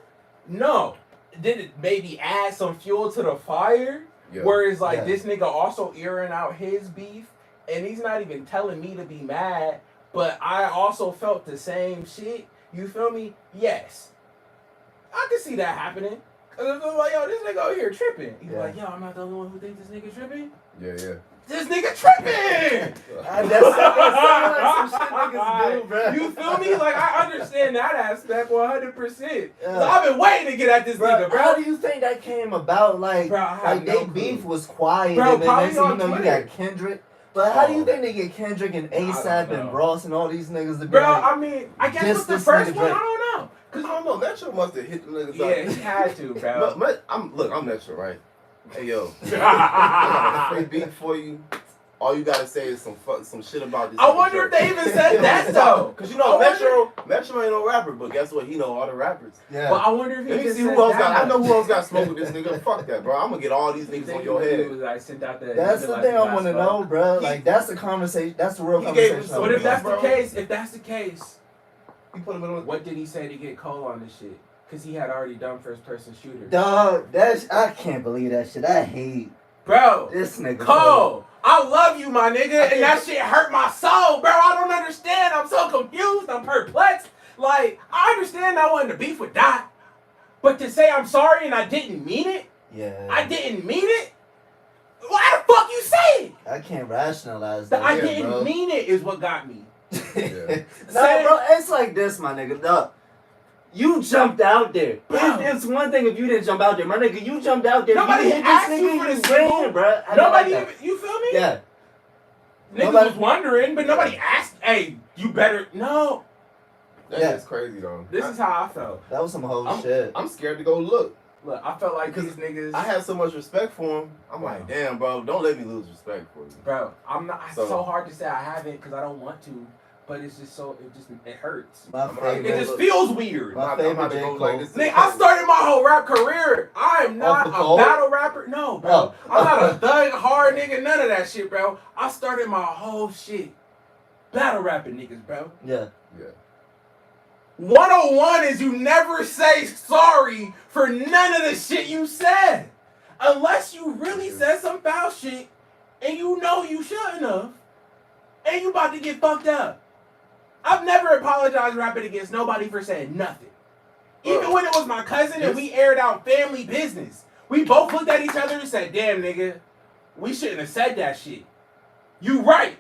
No. did it maybe add some fuel to the fire? Yeah. Whereas like Yeah. this nigga also airing out his beef, and he's not even telling me to be mad, but I also felt the same shit. You feel me? Yes, I can see that happening. Cause if I'm like, yo, this nigga over here tripping. He's Yeah. like, yo, I'm not the only one who thinks this nigga tripping. Yeah. This nigga tripping. That's some shit niggas do, bro. You feel me? Like I understand that aspect 100%. Yeah. I've been waiting to get at this nigga, bro. How do you think that came about? Like, Bro, I have like no they clue. beef was quiet, Bro, and then probably next thing you on know, you Twitter. got Kendrick. But how do you Oh. think they get Kendrick and ASAP know. and Ross and all these niggas to be Bro, like, I mean, I guess Just with the this first nigga one, Drake. I don't know. Cause I don't know, Metro must have hit the niggas Yeah, out. he had to, bro. I'm Metro, right? Hey yo, I got a free beat for you. All you gotta say is some shit about this. I nigga wonder if Drake. they even said that though. Cause you know I wonder- Metro ain't no rapper, but guess what? He know all the rappers. yeah. But I wonder if he Let me just see said who else that. got. I know who else got smoke with this nigga. Fuck that, bro. I'm gonna get all these You niggas think on your he head. was like sent out the. That's the thing I want to know, bro. He- Like, that's the conversation. That's the real He gave him conversation. some- But if that's Bro. the case, He put him in on. what did he say to get Cole on this shit? Because he had already done first person shooter. Dog, I can't believe that shit. I hate Bro, this nigga. Cole, I love you, my nigga, and that shit hurt my soul, bro. I don't understand. I'm so confused. I'm perplexed. Like, I understand I wanted to beef with Dot, but to say I'm sorry and I didn't mean it, Yeah. I didn't mean it. Why the fuck you say it? I can't rationalize The that. I yeah, didn't bro. mean it is what got me. Yeah. Nah, bro, it's like this, my nigga. Dog. You jumped out there. Bro. It's one thing if you didn't jump out there, my nigga. You jumped out there. Nobody you hit asked this you nigga, for you this ran, shit. bro. I don't Nobody like even, that. you feel me? Yeah. Niggas Nobody- was wondering, but nobody asked, hey, you better, no. That Yeah. is crazy though. This is how I felt. That was some whole I'm- shit. I'm scared to go look. Look, I felt like Because these niggas, I have so much respect for him. I'm like, damn, bro, don't let me lose respect for you. bro, I'm not, it's So- so hard to say I haven't because I don't want to, but it's just so, it hurts. My I'm favorite. It just feels weird. My I'm favorite about to J. go Cole. like this. Nigga, I started my whole rap career. I am not Off the a Cole? battle rapper. No, bro. Oh. I'm not a thug, hard nigga, none of that shit, bro. I started my whole shit battle rapping niggas, bro. Yeah. Yeah. 101 is you never say sorry for none of the shit you said. Unless you really said some foul shit and you know you shouldn't have. And you about to get fucked up. I've never apologized rapping against nobody for saying nothing. Even when it was my cousin and we aired out family business. We both looked at each other and said, damn nigga, we shouldn't have said that shit. You right.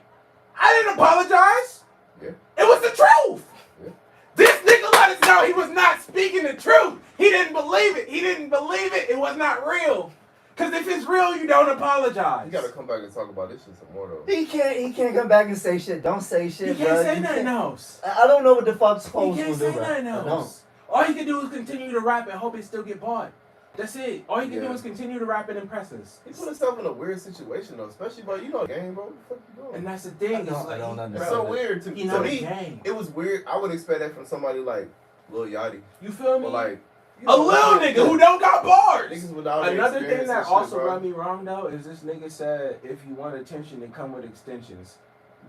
I didn't apologize. Yeah. It was the truth. Yeah. This nigga let us know he was not speaking the truth. He didn't believe it. He didn't believe it. It was not real. Because if it's real, you don't apologize. You gotta come back and talk about this shit some more though. He can't come back and say shit. Don't say shit, You bro. can't say You nothing can't- else. I don't know what the fuck's You supposed to can't do, say bro. nothing I don't. else. All you can do is continue to rap and hope it still get bought. That's it. All you can do Yeah. is continue to rap and impress us. He put himself in a weird situation though, especially bro, you know the game, bro. What the fuck you doing? And that's the thing. I It's don't like, understand. It's bro, so weird to, you know to the me. game. It was weird. I would expect that from somebody like Lil Yachty, You feel me? or like you a little nigga who don't got bars. niggas without Another thing experience that and shit, also bro. rubbed me wrong though is this nigga said if you want attention then come with extensions.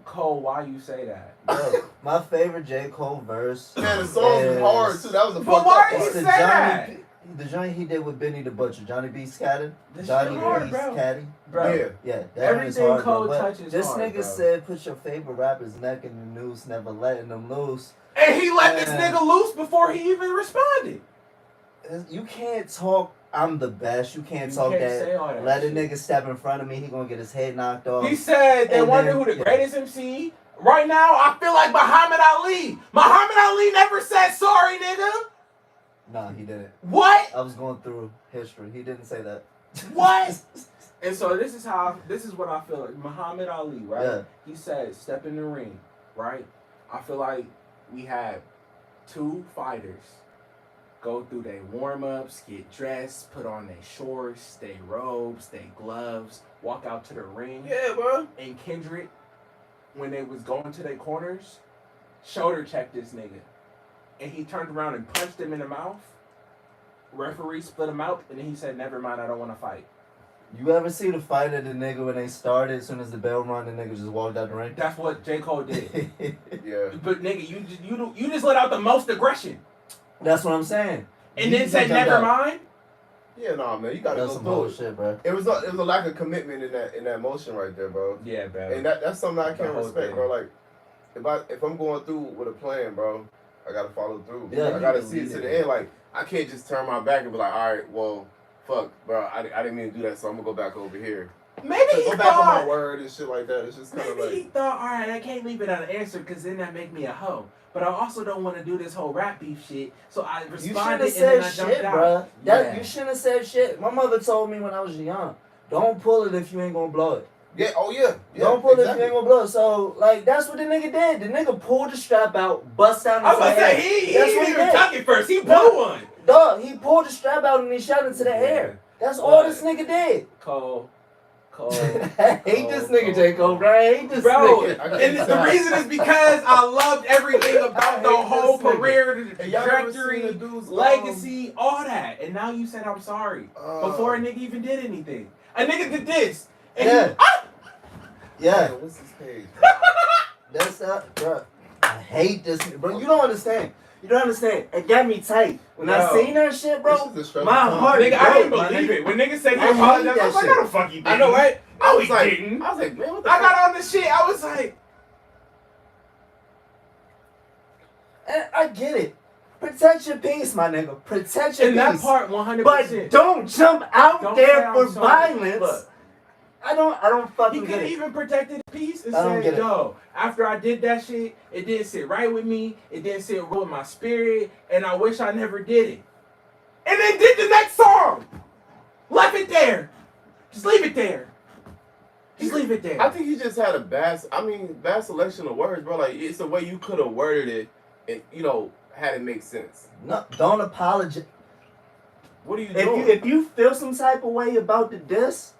Cole, why you say that? Bro, my favorite J. Cole verse. Man, the songs was hard too. That was a But fucked why up you part. It's the say that? Johnny, the joint he did with Benny the Butcher, Johnny B. Scattered. This Johnny shit hard, B. bro. Scatty. Bro. Yeah. Yeah, that one is Everything hard, bro. Cole But touches this hard, nigga bro. said, "Put your favorite rapper's neck in the noose, never letting them loose." And he let this Man. nigga loose before he even responded. You can't talk. I'm the best. You can't You talk can't that. say all that Let a shit. nigga step in front of me. He gonna get his head knocked off. He said they And wonder then- who the yeah. greatest MC. Right now, I feel like Muhammad Ali. Muhammad Ali never said sorry, nigga. Nah, he didn't. What? I was going through history. He didn't say that. What? And so this is what I feel like. Muhammad Ali, right? Yeah. He said, step in the ring, right? I feel like we had two fighters go through their warm-ups, get dressed, put on their shorts, their robes, their gloves, walk out to the ring. Yeah, bro. And Kendrick, when they was going to their corners, shoulder checked this nigga. And he turned around and punched him in the mouth. Referee split him out, and then he said, never mind, I don't want to fight. You ever see the fight of the nigga when they started? As soon as the bell rung, the nigga just walked out the ring. That's what J. Cole did. Yeah. But nigga, you just let out the most aggression. That's what I'm saying. And You then just said, jumped never out. mind? Yeah, nah, man, you gotta That's go some through whole it. shit, bro. It was a lack of commitment in that motion right there, bro. Yeah, bro. And that's something I The can't whole respect, thing. bro. Like if I'm going through with a plan, bro, I gotta follow through. Yeah. I gotta see it to Deleted the end. Like I can't just turn my back and be like, all right, well, fuck, bro, I didn't mean to do that, so I'm gonna go back over here. Maybe So he go back on my thought. word and shit like that. It's just kind of Maybe he like, thought, all right, I can't leave it unanswered because then that make me a hoe. But I also don't want to do this whole rap beef shit, so I You shouldn't responded have and then I said jumped shit, out. bro. Yeah. You shouldn't have said shit. My mother told me when I was young, don't pull it if you ain't gonna blow it. yeah, oh yeah, Don't pull it if you exactly. ain't gonna blow it. So, like, that's what the nigga did. The nigga pulled the strap out, bust down I was his about to say, head. he That's didn't what he even did. tuck it first. He blew No. one. Dog, he pulled the strap out and he shot into the Yeah. air. That's all this nigga did. Cole. I hate this nigga, J. Cole, bro. I hate this Bro, nigga. I can't and the tell. reason is because I loved everything I about the hate whole this nigga. career, the Hey, y'all ever seen trajectory, the dude's, legacy, all that. And now you said I'm sorry before a nigga even did anything. A nigga did this. And Yeah. Yeah. What's his page? That's bro. I hate this, bro. You don't understand. You don't understand. It got me tight when I Bro. seen that shit, bro. This is a struggle My time. heart, Nigga, I didn't broke, my believe nigga. it. When niggas said he I hate apologized, I that was like, shit. no the fuck he didn't. I know, right? No, I he was like, didn't. man, what the I fuck? got on the shit. I was like, And I get it. Protect your peace, my nigga. Protect your in that peace. part, 100%. But don't jump out Don't say there I'm for sorry. violence. Look, I don't he fucking could get have it. even protected his peace and I don't said, get it. yo, after I did that shit, it didn't sit right with me. It didn't sit right with my spirit. And I wish I never did it. And then did the next song. Left it there. Just leave it there. Just leave it there. I think he just had a bad selection of words, bro. Like it's the way you could have worded it, and had it make sense. No, don't apologize. What are you doing? If you feel some type of way about the diss,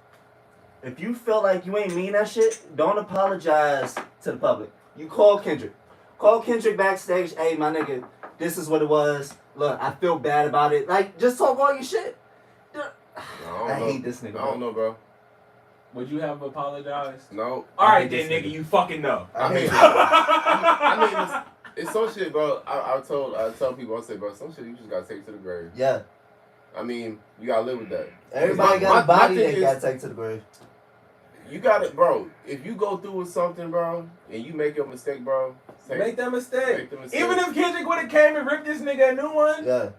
if you feel like you ain't mean that shit, don't apologize to the public. You call Kendrick. Call Kendrick backstage. Hey, my nigga, this is what it was. Look, I feel bad about it. Like, just talk all your shit. I hate this nigga. I don't know, bro. Would you have apologized? No. All right, hate then, this nigga, nigga. you fucking know. I mean, I it's some shit, bro. I tell people, I say, bro, some shit you just gotta take to the grave. Yeah. I mean, you gotta live with that. Everybody got a my body thing they is- got to take to the grave. You got it, bro. If you go through with something, bro, and you make your mistake, bro, Make that mistake. Make the mistake. Even if Kendrick would have came and ripped this nigga a new one, Yeah.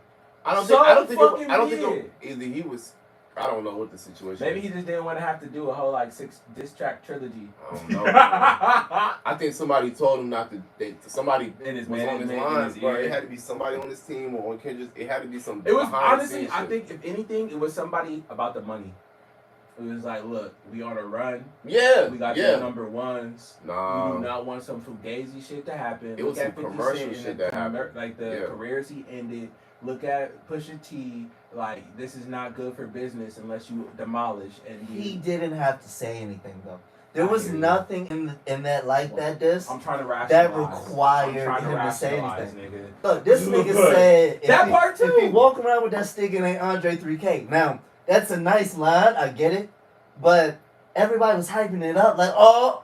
I don't So think fucking either he was. I don't know what the situation. maybe is. he just didn't want to have to do a whole like 6 diss track trilogy. I don't know. bro. I think somebody told him not to. Somebody In his was on his management, in lines, his bro. ear. It had to be somebody on his team or on Kendrick. It had to be some. It was behind the honestly, scenes I shit. think if anything, it was somebody about the money. It was like, look, we on a run. Yeah. We got yeah. the number ones. We do Nah. not want some fugazi shit to happen. It was Look some at 50 commercial Cent and shit the that happened. Like the Yeah. careers he ended. Look at Pusha T. Like, this is not good for business unless you demolish and you. He didn't have to say anything, though. There I was hear you. nothing in that like that diss. I'm trying to rationalize. That required I'm trying him to say rationalize, anything. nigga. Look, this nigga Good. said That part too. If he walk around with that stick, it ain't Andre 3K. Now, that's a nice line, I get it. But everybody was hyping it up like, oh,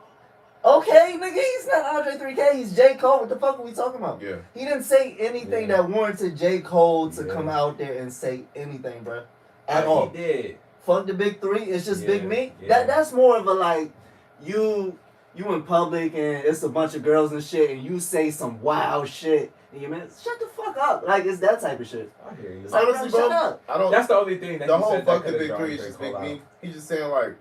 okay, nigga, he's not Andre 3K, he's J. Cole. What the fuck are we talking about? Yeah. He didn't say anything Yeah. that warranted J. Cole to Yeah. come out there and say anything, bro. At all. He did. Fuck the big three, it's just Yeah, big me. yeah. That's more of a like, you in public and it's a bunch of girls and shit and you say some wild shit and you man, shut the fuck up. Like, it's that type of shit. I hear you. It's like, Honestly, bro, bro, shut up. I don't. That's the only thing that The he whole said that fucking could've big drawn three is J. just Cole big out. me. He's just saying like.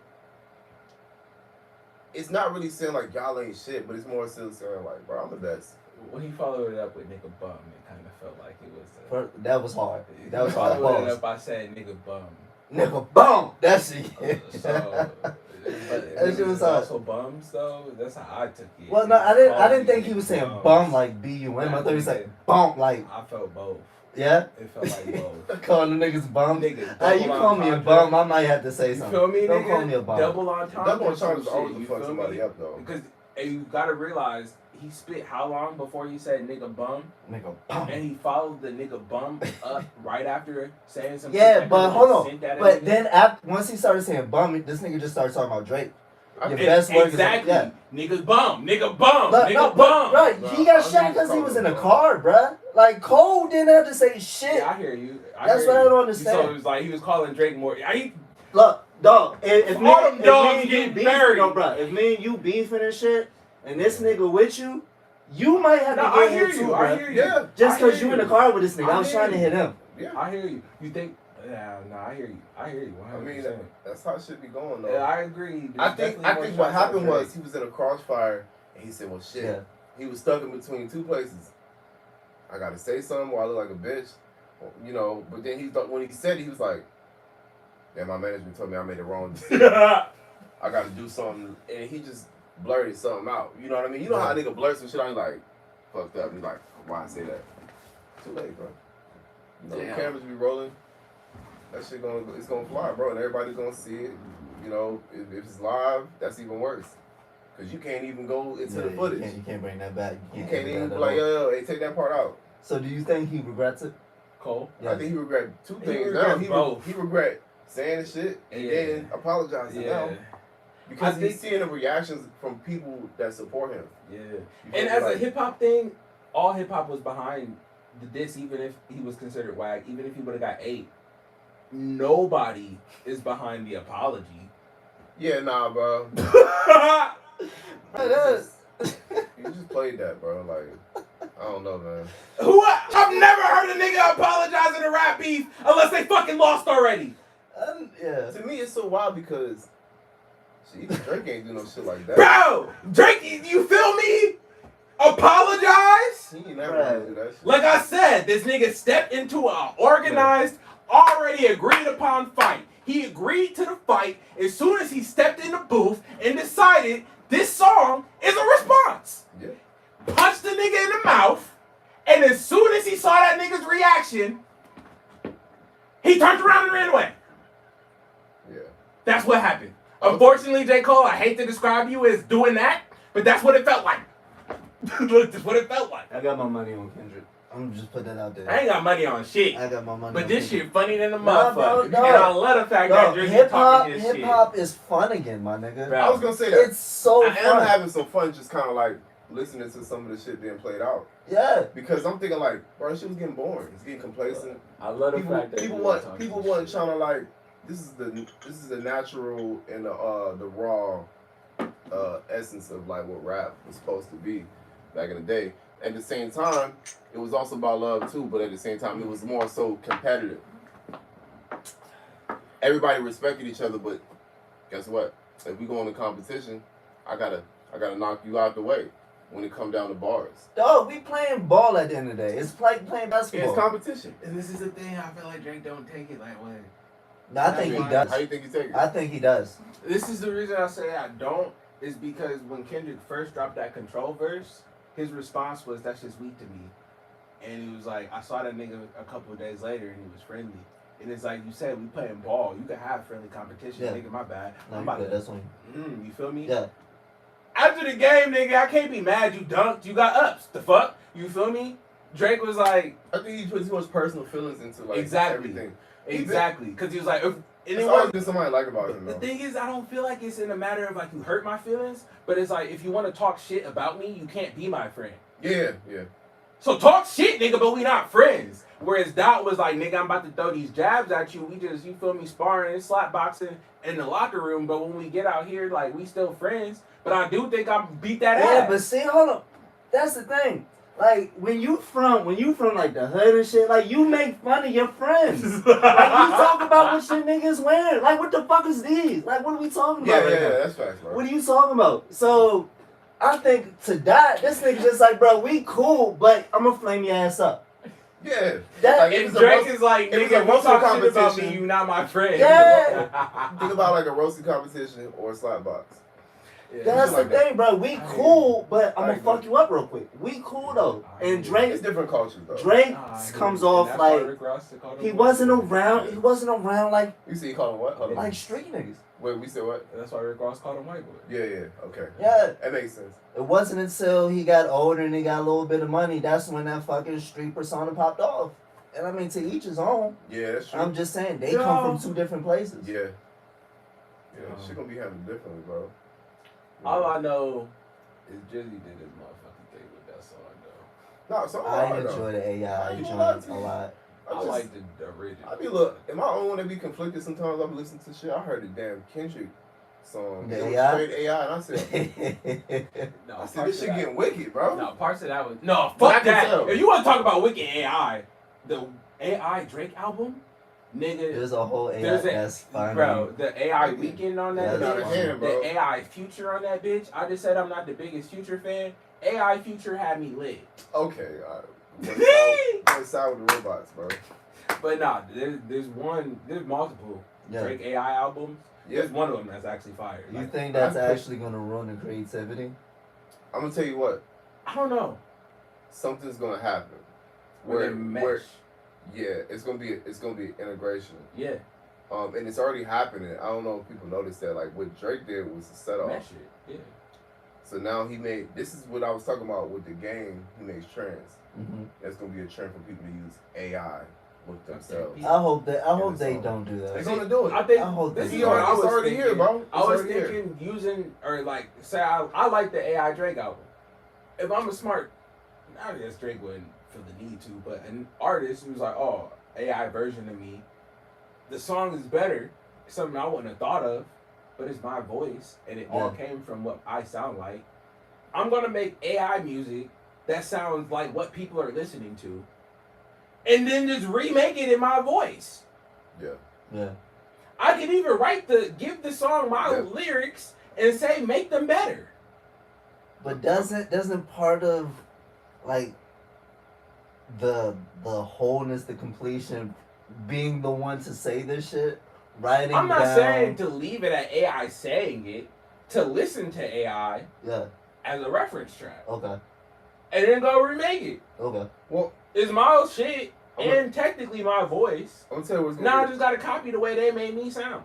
It's not really saying like y'all ain't shit, but it's more still saying like, bro, I'm the best. When he followed it up with nigga bum, it kind of felt like it was. That was hard. That was He hard. followed it Pause. up by saying nigga bum. Nigga, boom. That's it. So, but That shit was niggas hard. also bums though. That's how I took it. Well, no, I didn't think he was saying Bums. bum like B-U-M. I thought he was like bump like, I felt both. yeah? It felt like both. Calling the niggas bum. Nigga, Hey, you double call me a entendre. bum, I might have to say You something. feel me, Don't nigga? call me a bum. Double entendre. Double entendre is some always shit, to you fuck feel somebody me? up though. Because and you gotta realize he spit how long before you said nigga bum, Nigga, bum. and he followed the nigga bum up right after saying some. Yeah, shit that but could've hold been on. sent at a But nigga. then once he started saying bum, this nigga just started talking about Drake. Your think- best work exactly. is Niggas bum. Nigga bum. But, Nigga no, bum. right, Bro, he got I shot think because he Cole was in a was car, bruh. Like Cole didn't have to say shit. Yeah, I hear you. That's what I don't understand. So it was like he was calling Drake more. Look, dog, if All me them and dogs you getting beefing, married. no, bruh, if me and you beefing and shit, and this nigga with you, you might have No, to I get hear hit you. too, I bruh. hear you. Yeah. Just I hear because you in the car with this nigga, I was hear trying to you. hit him. Yeah. I hear you. You think? Yeah, no, I hear you. I hear you. 100%. I mean, that's how shit be going though. Yeah, I agree. There's I think definitely more what shots happened at Drake. was he was in a crossfire and he said, "Well, shit." Yeah. He was stuck in between two places. I gotta say something or I look like a bitch, you know. But then when he said it, he was like, "Yeah, my management told me I made the wrong decision. I gotta do something," and he just blurted something out. You know what I mean? You know how a nigga blurts some shit out, he's like, "Fucked up." He's like, "Why I say that?" Too late, bro. You know, the Damn. cameras be rolling. That shit it's gonna fly, bro, and everybody's gonna see it. You know, if it's live, that's even worse. Cause you can't even go into the footage. You can't bring that back. You can't edit even that be like, at all. yo, hey, take that part out. So do you think he regrets it? Cole. I think he regret two He things. regret Now both. he regret saying the shit and Yeah. then apologizing Yeah. now because I he's think- seeing the reactions from people that support him. Yeah. You And feel me? as a Like, hip hop thing, all hip hop was behind the diss, even if he was considered whack, even if he would have got 8. Nobody is behind the apology. yeah, nah, bro. It is. You just played that, bro. Like, I don't know, man. I've never heard a nigga apologize in a rap beef unless they fucking lost already. Yeah. To me, it's so wild because shit, even Drake ain't do no shit like that. Bro, Drake, you feel me? Apologize? He ain't never Right. gonna do that shit. Like I said, this nigga stepped into an organized, already agreed upon fight. He agreed to the fight as soon as he stepped in the booth and decided this song is a response. Yeah. Punched the nigga in the mouth, and as soon as he saw that nigga's reaction, he turned around and ran away. Yeah. That's what happened. Unfortunately, J. Cole, I hate to describe you as doing that, but that's what it felt like. Look, that's what it felt like. I got my money on Kendrick. I'm gonna just put that out there. I ain't got money on shit. I got my money. But on this Kendrick. shit funny than the Nah, bro, motherfucker. no. And I love the fact that Drizzy hip hop, talking his shit. hip hop is fun again, my nigga. Bro. I was gonna say that. It's so I am fun. having some fun just kind of like listening to some of the shit being played out. Yeah. Because I'm thinking like, bro, shit was getting boring. It's getting complacent. I love the People, fact that people talking want trying to like, this is the natural and the raw essence of like what rap was supposed to be back in the day. At the same time, it was also about love too, but at the same time, it was more so competitive. Everybody respected each other, but guess what? If we go into competition, I gotta knock you out the way when it come down to bars. Dog, we playing ball at the end of the day. It's like playing basketball. It's competition. And this is the thing, I feel like Drake don't take it like way. No, I think he How does. you think you take it? I think he does. This is the reason I say I don't, is because when Kendrick first dropped that Control verse, his response was, "That's just weak to me." And he was like, I saw that nigga a couple of days later and he was friendly. And it's like you said, we playing ball. You can have friendly competition. Yeah. Nigga, my bad. No, I'm you about good. to, That's when. you feel me? Yeah. After the game, nigga, I can't be mad. You dunked. You got ups. The fuck? You feel me? Drake was like, I think he put too much personal feelings into like Exactly. everything. exactly. Because he was like, if There's anyone. always been somebody I like about him The though. thing is, I don't feel like it's in a matter of like you hurt my feelings, but it's like if you want to talk shit about me, you can't be my friend. Yeah, yeah. So talk shit, nigga, but we not friends. Whereas Dot was like, nigga, I'm about to throw these jabs at you. We just, you feel me, sparring and slap boxing in the locker room. But when we get out here, like, we still friends. But I do think I beat that Yeah, ass. but see, hold up. That's the thing. Like when you from like the hood and shit, like you make fun of your friends. Like you talk about what your niggas wearing. Like what the fuck is these? Like what are we talking Yeah, about? yeah, right now? yeah, that's facts, bro. What are you talking about? So I think to Dot, this nigga just like, bro, we cool, but I'm gonna flame your ass up. Yeah. That Like, And it was a Drake roast- is like, it was nigga, a if you roasting talk shit about competition. me, you not my friend. Yeah. Think about like a roasting competition or a slap box. Yeah. That's like the that. thing, bro. We I cool, but I'm I gonna agree. fuck you up real quick. We cool though. And Drake, It's different cultures though. Drake Nah, I hear comes you. off And that's why like Rick Ross called him he one. wasn't around. He wasn't around like You see, you call him what? Hold on. street niggas. Wait, we said what? That's why Rick Ross called him white boy. Yeah, yeah. Okay. Yeah. That makes sense. It wasn't until he got older and he got a little bit of money that's when that fucking street persona popped off. And I mean, to each his own. Yeah, that's true. I'm just saying they Yo. come from two different places. Yeah. Yeah, shit gonna be happening differently, bro. All I know is Drizzy did his motherfucking thing with that song, though. No, so I hard, enjoy though. the AI I ain't gonna joint lie a to you. lot. I like the original. I be look. Am I the only one that be conflicted sometimes? I be listening to shit. I heard the damn Kendrick song. The It was AI? straight AI, and I said, No, I said this shit getting wicked, bro. No, parts of that was no. But I Fuck can that. tell. If you want to talk about wicked AI, the AI Drake album, nigga. There's a whole AI There's a- that's funny. Bro, the AI weekend on that Yeah, Not a bitch, that's hand, bro. the AI Future on that bitch. I just said I'm not the biggest Future fan. AI Future had me lit. Okay, all right. What's out with the robots, bro? But nah, there's multiple Yeah. Drake AI albums. Yeah, There's one of them that's actually fire. You Like, think that's I put- actually gonna ruin the creativity? I'm gonna tell you what. I don't know. Something's gonna happen. Where they mesh. Yeah, it's gonna be integration. Yeah, And it's already happening. I don't know if people noticed that. Like what Drake did was a setup. mesh it. Yeah. So now he made. This is what I was talking about with the game. He makes trends. Mm-hmm. That's gonna be a trend for people to use AI with themselves. I hope that. I hope it's they all- don't do They're that. gonna do it. I think I hope this they is do. what I It's was already thinking. here, bro. I was It's already thinking using or like say I like the AI Drake album. If I'm a smart, I guess Drake wouldn't feel the need to, but an artist who's like, oh, AI version of me, the song is better. It's something I wouldn't have thought of, but it's my voice and it all came from what I sound like. I'm gonna make AI music that sounds like what people are listening to, and then just remake it in my voice. Yeah. Yeah. I can even give the song my Yeah. lyrics and say make them better. But doesn't part of like the wholeness, the completion, being the one to say this shit, writing I'm not down, saying to leave it at AI saying it, to listen to AI yeah, as a reference track okay, and then go remake it. okay, Well, It's my shit I'm and technically my voice. I'm gonna tell you what's Now I gonna just gotta copy the way they made me sound.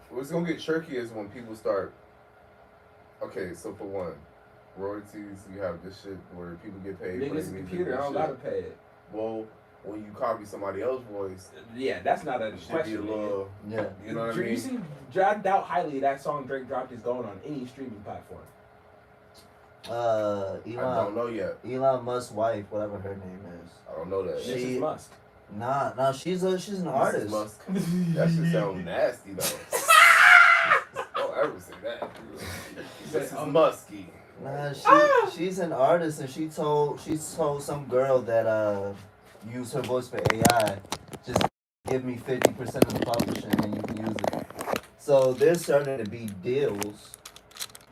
what's gonna get tricky is when people start. Okay, so for one, royalties. You have this shit where people get paid. for Nigga's their a music computer, I and don't shit. gotta pay it. Well, when you copy somebody else's voice, Yeah, that's not a it should be question. a nigga. little. yeah. You know what I You mean? see, I doubt highly that song Drake dropped is going on any streaming platform. I don't Elon know yet. Elon Musk's wife, whatever her name is. I don't know that. She- Mrs. Musk. Nah, she's an Mrs. artist. Musk. That shit sound nasty though. Don't ever say that. Mrs. Muskie. Nah, she's an artist, and she told some girl that use her voice for AI, just give me 50% of the publishing and you can use it. So there's starting to be deals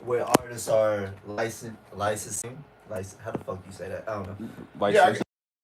where artists are licensing. How the fuck you say that? I don't know. Yeah,